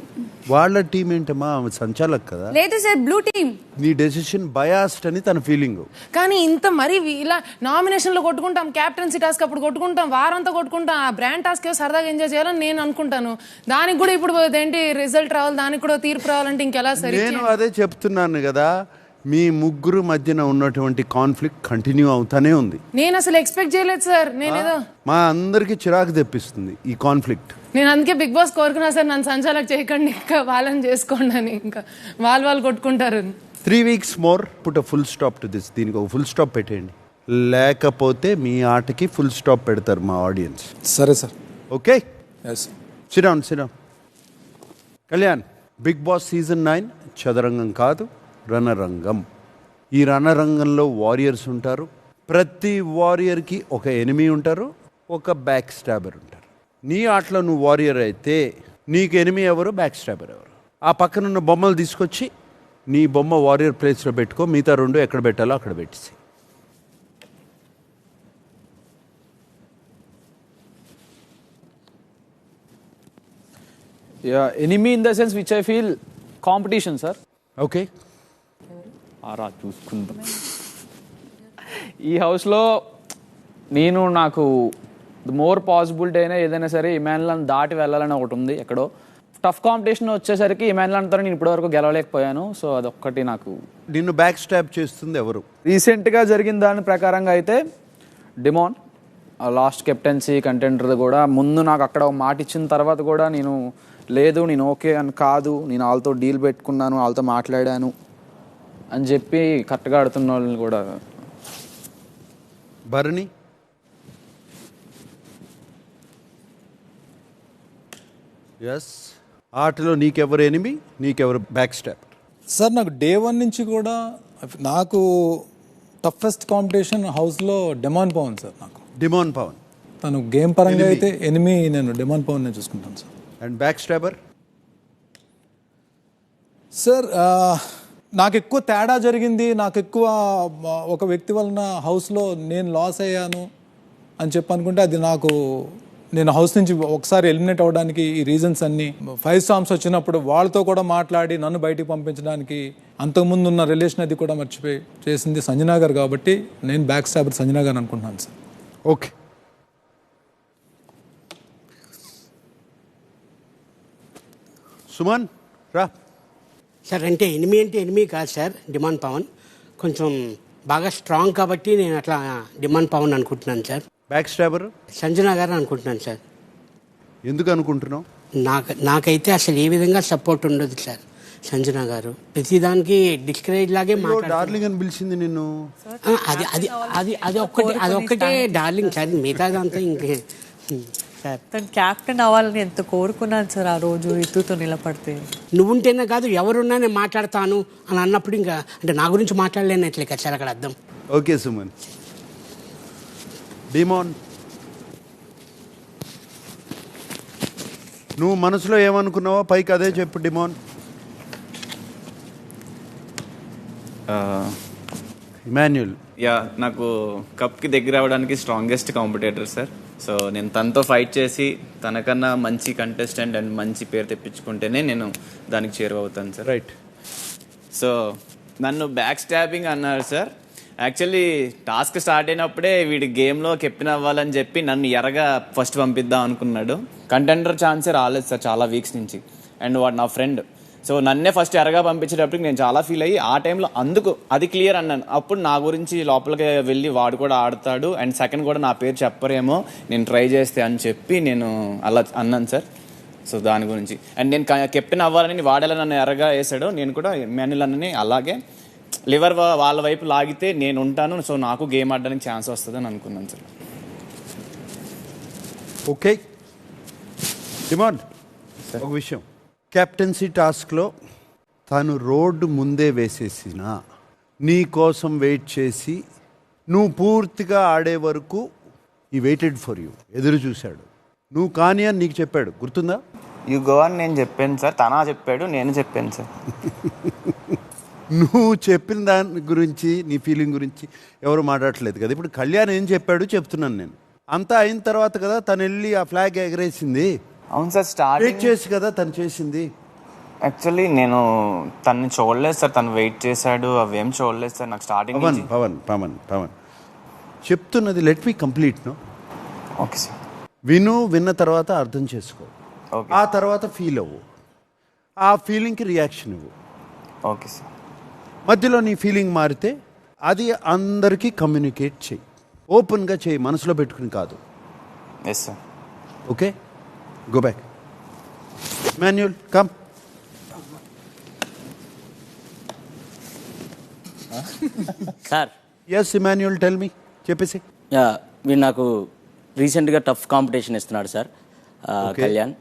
వాళ్ళ టీం ఏంటమ్మా, సంచాలక్ కదా. లేదు సార్, బ్లూ టీం. నీ డెసిషన్ బయాస్డ్ అని తన ఫీలింగ్. కానీ ఇంత మరి ఇలా నామినేషన్లో కొట్టుకుంటాం, క్యాప్టెన్సీ టాస్క్ అప్పుడు కొట్టుకుంటాం, వారంతా కొట్టుకుంటాం, ఆ బ్రాండ్ టాస్క్ సరదాగా ఎంజాయ్ చేయాలని నేను అనుకుంటాను. దానికి కూడా ఇప్పుడు ఏంటి రిజల్ట్ రావాలి, దానికి కూడా తీర్పు రావాలంటే ఇంకెలా సరే. నేను అదే చెప్తున్నాను కదా, మీ ముగ్గురు మధ్యన ఉన్నటువంటి కాన్ఫ్లిక్ట్ కంటిన్యూ అవుతానే ఉంది. నేను అసలు ఎక్స్పెక్ట్ చేయలేదు సార్. నేనేదో మా అందరికి చిరాకు తెప్పిస్తుంది ఈ కాన్ఫ్లిక్ట్. నేను అందుకే బిగ్ బాస్ కోరుకున్నా సార్, నన్ను సంచాలక్ చేయకండి, ఇంకా వాళ్ళని చేసుకోండి అని. ఇంకా వాళ్ళు కొట్టుకుంటారు. 3 weeks more, put a full stop to this. దీనికి ఒక ఫుల్ స్టాప్ పెట్టేయండి, లేకపోతే మీ ఆటకి ఫుల్ స్టాప్ పెడతారు మా ఆడియన్స్. సరే sir. Okay, sit down. Kalyan, Bigg Boss season 9 చదరంగం కాదు, రణరంగం. ఈ రణరంగంలో వారియర్స్ ఉంటారు. ప్రతి వారియర్కి ఒక ఎనిమీ ఉంటారు, ఒక బ్యాక్ స్టాబర్ ఉంటారు. నీ ఆటలో నువ్వు వారియర్ అయితే నీకు ఎనిమీ ఎవరు, బ్యాక్ స్టాబర్ ఎవరు? ఆ పక్కనున్న బొమ్మలు తీసుకొచ్చి నీ బొమ్మ వారియర్ ప్లేస్లో పెట్టుకో, మిగతా 2 ఎక్కడ పెట్టాలో అక్కడ పెట్టేసి. Enemy in the sense which I feel competition sir. Okay, ఆరా చూసుకుందాం. ఈ హౌస్లో నాకు మోర్ పాసిబిలిటీ అయినా ఏదైనా సరే ఇమాన్యుల్ని దాటి వెళ్ళాలని ఒకటి ఉంది ఎక్కడో. టఫ్ కాంపిటీషన్ వచ్చేసరికి ఇమాన్యుల్ అంతా నేను ఇప్పటివరకు గెలవలేకపోయాను. సో అదొక్కటి నాకు. నిన్ను బ్యాక్ స్టాప్ చేస్తుంది ఎవరు? రీసెంట్గా జరిగిన దాని ప్రకారంగా అయితే డిమాన్ లాస్ట్ కెప్టెన్సీ కంటెండర్ కూడా ముందు నాకు అక్కడ ఒక మాట ఇచ్చిన తర్వాత కూడా నేను లేదు, నేను ఓకే అని కాదు, నేను వాళ్ళతో డీల్ పెట్టుకున్నాను, వాళ్ళతో మాట్లాడాను అని చెప్పి కరెక్ట్గా ఆడుతున్న వాళ్ళని కూడా. భరణి ఎస్, ఆటలో నీకెవరు ఎనిమి, నీకెవరు బ్యాక్ స్టాప్? సార్ నాకు డే 1 నుంచి కూడా నాకు టఫెస్ట్ కాంపిటీషన్ హౌస్లో డిమాన్ పవన్ సార్. నాకు డిమాన్ పవన్ తను గేమ్ పరంగా అయితే ఎనిమి, నేను డిమాన్ పవన్ నేను చూసుకుంటాను sir. And back stopper? Sir నాకు ఎక్కువ తేడా జరిగింది, నాకు ఎక్కువ ఒక వ్యక్తి వలన హౌస్లో నేను లాస్ అయ్యాను అని చెప్పి అనుకుంటే అది నాకు, నేను హౌస్ నుంచి ఒకసారి ఎలిమినేట్ అవ్వడానికి ఈ రీజన్స్ అన్నీ 5 స్టార్మ్స్ వచ్చినప్పుడు వాళ్ళతో కూడా మాట్లాడి నన్ను బయటికి పంపించడానికి అంతకుముందు ఉన్న రిలేషన్ అది కూడా మర్చిపోయి చేసింది సంజనా గారు. కాబట్టి నేను బ్యాక్ స్టాపర్ సంజనా గారు అనుకుంటున్నాను సార్. ఓకే, సుమన్ రా. సార్ అంటే ఎనిమి కాదు సార్ డిమాండ్ పవన్, కొంచెం బాగా స్ట్రాంగ్ కాబట్టి నేను అట్లా డిమాండ్ పవన్ అనుకుంటున్నాను సార్. బ్యాక్ స్టాపర్ సంజనా గారు అనుకుంటున్నాను సార్. ఎందుకు అనుకుంటున్నావు? నాకైతే అసలు ఏ విధంగా సపోర్ట్ ఉండదు సార్. సంజనా గారు ప్రతిదానికి డిస్కరేజ్ లాగే డార్లింగ్ అని పిలిచింది నిన్ను. అది అది అది అది ఒక్కటే డార్లింగ్ సార్, మిగతాదంతా ఇంకే సార్. తను క్యాప్టెన్ అవ్వాలని ఎంత కోరుకున్నాను సార్ ఆ రోజు రితుతో నిలబడితే. నువ్వుంటేనే కాదు ఎవరున్నా నేను మాట్లాడతాను అని అన్నప్పుడు ఇంకా అంటే నా గురించి మాట్లాడలేనట్లే కదా సార్ అక్కడ అర్థం. ఓకే సుమన్. డిమాన్, నువ్వు మనసులో ఏమనుకున్నావో పైకి అదే చెప్పు డిమాన్. ఇమాన్యుల్ నాకు కప్కి దగ్గర అవ్వడానికి స్ట్రాంగెస్ట్ కాంపిటేటర్ సార్. సో నేను తనతో ఫైట్ చేసి తనకన్నా మంచి కంటెస్టెంట్ అండ్ మంచి పేరు తెప్పించుకుంటేనే నేను దానికి చేరువవుతాను సార్. రైట్. సో నన్ను బ్యాక్ స్టాపింగ్ అన్నారు సార్. యాక్చువల్లీ టాస్క్ స్టార్ట్ అయినప్పుడే వీడి గేమ్లో కెప్టెన్ అవ్వాలని చెప్పి నన్ను ఎరగా ఫస్ట్ పంపిద్దాం అనుకున్నాడు. కంటెండర్ ఛాన్సే రాలేదు సార్ చాలా వీక్స్ నుంచి. అండ్ వాడు నా ఫ్రెండ్. సో నన్నే ఫస్ట్ ఎరగా పంపించేటప్పటికి నేను చాలా ఫీల్ అయ్యి ఆ టైంలో అందుకు అది క్లియర్ అన్నాను. అప్పుడు నా గురించి లోపలికి వెళ్ళి వాడు కూడా ఆడతాడు అండ్ సెకండ్ కూడా నా పేరు చెప్పరేమో నేను ట్రై చేస్తే అని చెప్పి నేను అలా అన్నాను సార్. సో దాని గురించి అండ్ నేను కెప్టెన్ అవ్వాలని వాడేలా నన్ను ఎరగా వేసాడు. నేను కూడా ఇమాన్యుల్ అన్నని అలాగే లివర్ వాళ్ళ వైపు లాగితే నేను ఉంటాను, సో నాకు గేమ్ ఆడడానికి ఛాన్స్ వస్తుంది అని అనుకున్నాను సార్. ఓకే డిమాండ్, ఒక విషయం, కెప్టెన్సీ టాస్క్లో తను రోడ్డు ముందే వేసేసిన నీ కోసం వెయిట్ చేసి నువ్వు పూర్తిగా ఆడే వరకు ఈ వెయిటెడ్ ఫర్ యూ, ఎదురు చూశాడు. నువ్వు కానీ అని నీకు చెప్పాడు, గుర్తుందా? యూ గో అని నేను చెప్పాను సార్, తనా చెప్పాడు, నేను చెప్పాను సార్. నువ్వు చెప్పిన దాని గురించి నీ ఫీలింగ్ గురించి ఎవరు మాట్లాడట్లేదు కదా. ఇప్పుడు కళ్యాణ్ ఏం చెప్పాడు చెప్తున్నాను నేను. అంతా అయిన తర్వాత కదా తను వెళ్ళి ఆ ఫ్లాగ్ ఎగరేసింది. అవును సార్, స్టార్ట్ చేసి కదా తను చేసింది. యాక్చువల్లీ నేను తను చూడలేదు సార్, తను వెయిట్ చేశాడు, అవేం చూడలేదు సార్ నాకు స్టార్టింగ్. పవన్ చెప్తున్నది let me complete no. Okay sir. విన్న తర్వాత అర్థం చేసుకో, ఆ తర్వాత ఫీల్ అవ్వు, ఆ ఫీలింగ్కి రియాక్షన్ ఇవ్వు. Okay sir. మధ్యలో నీ ఫీలింగ్ మారితే అది అందరికీ కమ్యూనికేట్ చేయి, ఓపెన్గా చేయి, మనసులో పెట్టుకుని కాదు. Yes sir. Okay, go back. Manuel come. Sir. Yes Emmanuel, tell me, చెప్పేసి. వీడు నాకు రీసెంట్గా టఫ్ కాంపిటీషన్ ఇస్తున్నాడు సార్, కళ్యాణ్.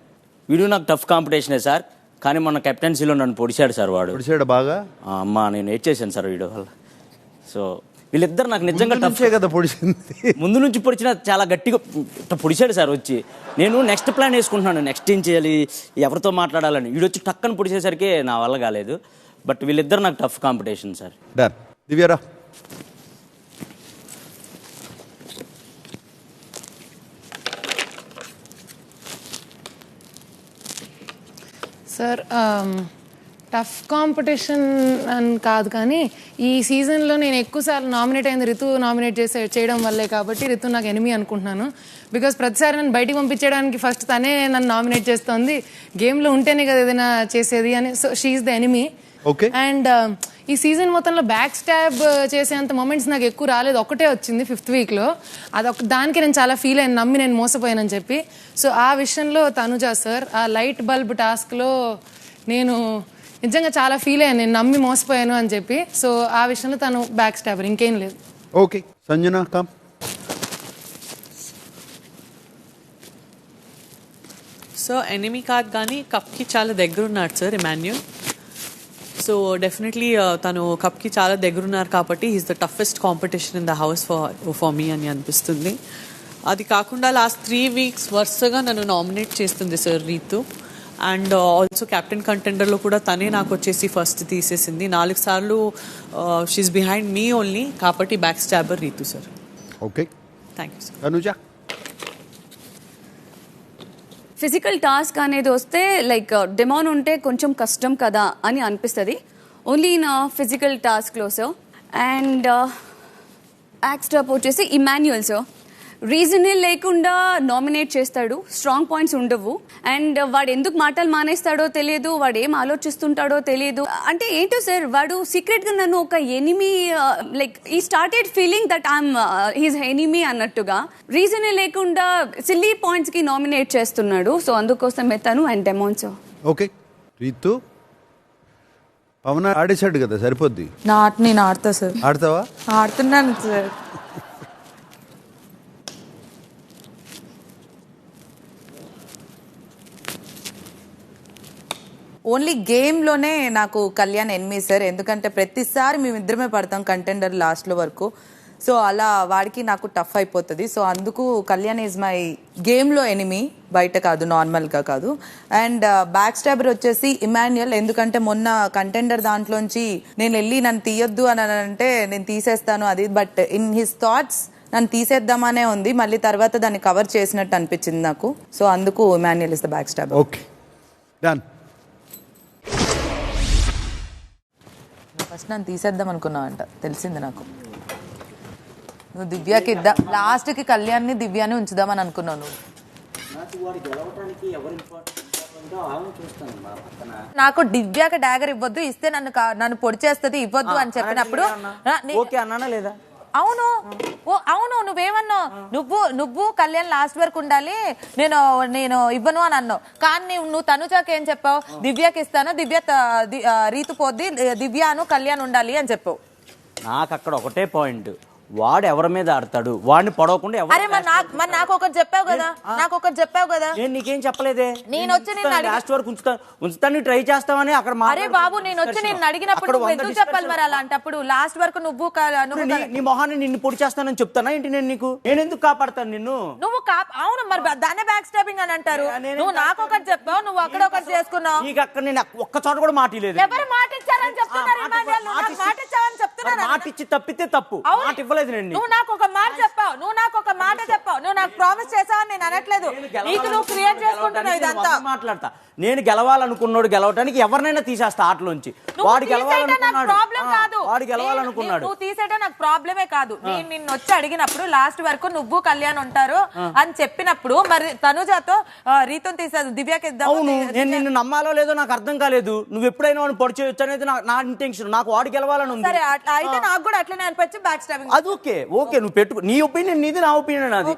వీడు నాకు టఫ్ కాంపిటీషనే సార్, కానీ మొన్న కెప్టెన్సీలో నన్ను పొడిచాడు సార్. వాడు పొడిచాడు బాగా. అమ్మా నేను ఏడ్ చేశాను సార్ వీడియో వల్ల. సో వీళ్ళిద్దరు నాకు నిజంగా టఫ్ కదా పొడిచింది. ముందు నుంచి పొడిచిన చాలా గట్టిగా పొడిచాడు సార్. వచ్చి నేను నెక్స్ట్ ప్లాన్ వేసుకుంటున్నాను, నెక్స్ట్ ఏం చేయాలి, ఎవరితో మాట్లాడాలని. వీడు వచ్చి టక్కని పొడిచేసరికి నా వల్ల కాలేదు. బట్ వీళ్ళిద్దరు నాకు టఫ్ కాంపిటీషన్ సార్. డన్. దివ్యారా. సార్ టఫ్ కాంపిటీషన్ అని కాదు, కానీ ఈ సీజన్లో నేను ఎక్కువసార్లు నామినేట్ అయింది రితు నామినేట్ చేయడం వల్లే, కాబట్టి రితు నాకు ఎనిమి అనుకుంటున్నాను. బికాస్ ప్రతిసారి నన్ను బయటికి పంపించడానికి ఫస్ట్ తనే నన్ను నామినేట్ చేస్తుంది, గేమ్లో ఉంటేనే కదా ఏదైనా చేసేది అని. So she is the enemy. And ఈ సీజన్ మొత్తంలో బ్యాక్ స్టాబ్ చేసేంత మూమెంట్స్ నాకు ఎక్కువ రాలేదు, ఒకటే వచ్చింది 5th వీక్లో. దానికి నేను చాలా ఫీల్ అయ్యాను, నమ్మి నేను మోసపోయానని చెప్పి. సో ఆ విషయంలో తనుజ సార్ ఆ లైట్ బల్బ్ టాస్క్లో నేను నిజంగా చాలా ఫీల్ అయ్యాను, నేను నమ్మి మోసపోయాను అని చెప్పి. సో ఆ విషయంలో తను బ్యాక్ స్టాబర్, ఇంకేం లేదు. Okay Sanjana come. So enemy card కానీ కప్కి చాలా దగ్గర ఉన్నాడు సార్ ఇమాన్యుల్. సో డెఫినెట్లీ తను కప్కి చాలా దగ్గర ఉన్నారు కాబట్టి he's the toughest competition in the house for me అని అనిపిస్తుంది. అది కాకుండా లాస్ట్ 3 వీక్స్ వరుసగా నన్ను నామినేట్ చేస్తుంది sir Rithu. And also captain కంటెండర్లో కూడా తనే నాకు వచ్చేసి ఫస్ట్ తీసేసింది 4 సార్లు. షీఈస్ బిహైండ్ మీ ఓన్లీ, కాబట్టి back stabber Rithu sir. Okay thank you sir. Thanuja physical task అనేది వస్తే లైక్ డెమాన్ ఉంటే కొంచెం కష్టం కదా అని అనిపిస్తుంది, ఓన్లీ ఇన్ ఫిజికల్ టాస్క్లో సార్. అండ్ యాక్స్టాప్ వచ్చేసి ఇమాన్యుయల్ సార్, రీజనే లేకుండా నామినేట్ చేస్తాడు, స్ట్రాంగ్ పాయింట్స్ ఉండవు. అండ్ వాడు ఎందుకు మాటలు మానేస్తాడో తెలియదు, వాడు ఏం ఆలోచిస్తుంటాడో తెలియదు. అంటే ఏంటో సార్, వాడు సీక్రెట్గా నన్ను ఒక enemy like he started feeling that I'm his enemy అన్నట్టుగా రీజనే లేకుండా సిల్లీ పాయింట్స్కి నామినేట్ చేస్తున్నాడు. సో అందుకోసం మెత్తాను and Demon sir. Okay Rithu, Pavan ఆడేశాడు కదా సరిపోద్ది. నేను ఆడతా సార్. ఆడతావా? ఆడుతున్నాను సార్. ఓన్లీ గేమ్లోనే నాకు కళ్యాణ్ ఎనిమి సార్, ఎందుకంటే ప్రతిసారి మేమిద్దరమే పడతాం కంటెండర్ లాస్ట్లో వరకు. సో అలా వాడికి నాకు టఫ్ అయిపోతుంది. సో అందుకు కళ్యాణ్ ఈజ్ మై గేమ్లో ఎనిమి, బయట కాదు, నార్మల్గా కాదు. అండ్ బ్యాక్ స్టాబర్ వచ్చేసి ఇమాన్యుయల్, ఎందుకంటే మొన్న కంటెండర్ దాంట్లోంచి నేను వెళ్ళి నన్ను తీయొద్దు అని అంటే నేను తీసేస్తాను అది, బట్ ఇన్ హిస్ థాట్స్ నన్ను తీసేద్దామనే ఉంది, మళ్ళీ తర్వాత దాన్ని కవర్ చేసినట్టు అనిపించింది నాకు. సో అందుకు Emmanuel is the back stabber. Okay done. First నన్ను తీసేద్దాం అనుకున్నావు అంట, తెలిసింది నాకు. నువ్వు దివ్యాకి ఇద్దాం, లాస్ట్కి కళ్యాణ్ని దివ్యాని ఉంచుదామని అనుకున్నావు నువ్వు. నాకు దివ్యాకి డాగర్ ఇవ్వద్దు, ఇస్తే నన్ను పొడి చేస్తుంది, ఇవ్వద్దు అని చెప్పినప్పుడు ఓకే అన్నానా లేదా? అవును అవును నువ్వేమన్నావు, నువ్వు కళ్యాణ్ లాస్ట్ వరకు ఉండాలి, నేను ఇవ్వను అని అన్నావు. కానీ నువ్వు తనుజాకి ఏం చెప్పావు, దివ్యకి ఇస్తాను, దివ్య రీతు పోద్ది, దివ్యాను కళ్యాణ్ ఉండాలి అని చెప్పావు. నాకు అక్కడ ఒకటే పాయింట్, వాడు ఎవరి మీద ఆడతాడు, వాడిని పడవకుండా. అరే మరి నాకు ఒకటి చెప్పావు కదా. నేను నీకేం చెప్పలేదే, నేను వచ్చి లాస్ట్ వరకు ఉంచుతాను ట్రై చేస్తామని అక్కడ. అరే బాబు, నేను వచ్చి నేను అడిగినప్పుడు నువ్వు ఎందుకు చెప్పాలి మరి అలాంటప్పుడు? లాస్ట్ వరకు నువ్వు నీ మొహాన్ని నిన్ను పొడి చేస్తానని చెప్తానా ఏంటి నేను నీకు? నేను ఎందుకు కాపాడతాను నిన్ను? నువ్వు అవును మరి దాన్నే బ్యాక్ స్టాబింగ్ అని అంటారు. నువ్వు నాకు ఒకటి చెప్పావు, నువ్వు అక్కడ ఒకటి చేసుకున్నావు. నీకు అక్కడ నేను ఒక్క చోట కూడా మాట లేదు. ఎవరు మాట ఇచ్చారని చెప్తున్నారు? మాట ఇచ్చావని చెప్తున్నారు. మాట ఇచ్చి తప్పితే తప్పు, మాట ఇవ్వలేదు. నువ్వు నాకు ఒక మాట చెప్పావు, నువ్వు నాకు ప్రామిస్ చేసావని నేను అనట్లేదు, నీకు నువ్వు క్రియేట్ చేసుకుంటున్నావు ఇదంతా. మాట్లాడతా, నేను గెలవాలనుకున్నాడు, గెలవటానికి ఎవరినైనా తీసేస్తా ఆటలోంచి. వాడు గెలవాలనుకున్నాడు, నువ్వు తీసేయడం నాకు ప్రాబ్లమే కాదు. నేను నిన్ను వచ్చి అడిగినప్పుడు లాస్ట్ వరకు నువ్వు కళ్యాణ్ ఉంటారు అని చెప్పినప్పుడు మరి తనుజాతో రీతుని తీసేది, దివ్యకి ఇద్దాం. అవును, నేను నిన్ను నమ్మాలో లేదో నాకు అర్థం కాలేదు. నువ్వు ఎప్పుడైనా వాడిని పొడి చేయొచ్చు అనేది నా ఇంటెన్షన్. నాకు వాడు గెలవాలని ఉంది. సరే అయితే నాకు కూడా అట్లనే అనిపించి బ్యాక్ స్టాబింగ్. అది ఓకే, నువ్వు పెట్టుకో, నీ ఒపీనియన్ నీది, నా ఒపీనియన్ అది.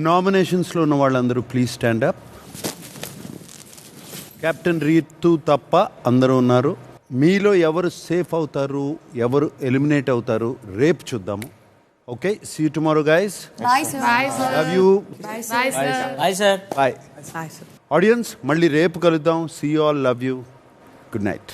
నామినేషన్స్లో ఉన్న వాళ్ళందరూ please stand up. Captain Ritu తప్ప అందరూ ఉన్నారు. మీలో ఎవరు సేఫ్ అవుతారు, ఎవరు ఎలిమినేట్ అవుతారు రేపు చూద్దాము. Okay, see you tomorrow guys. Love you. Bye. Audience మళ్ళీ రేపు కలుద్దాం. See you all, love you, good night.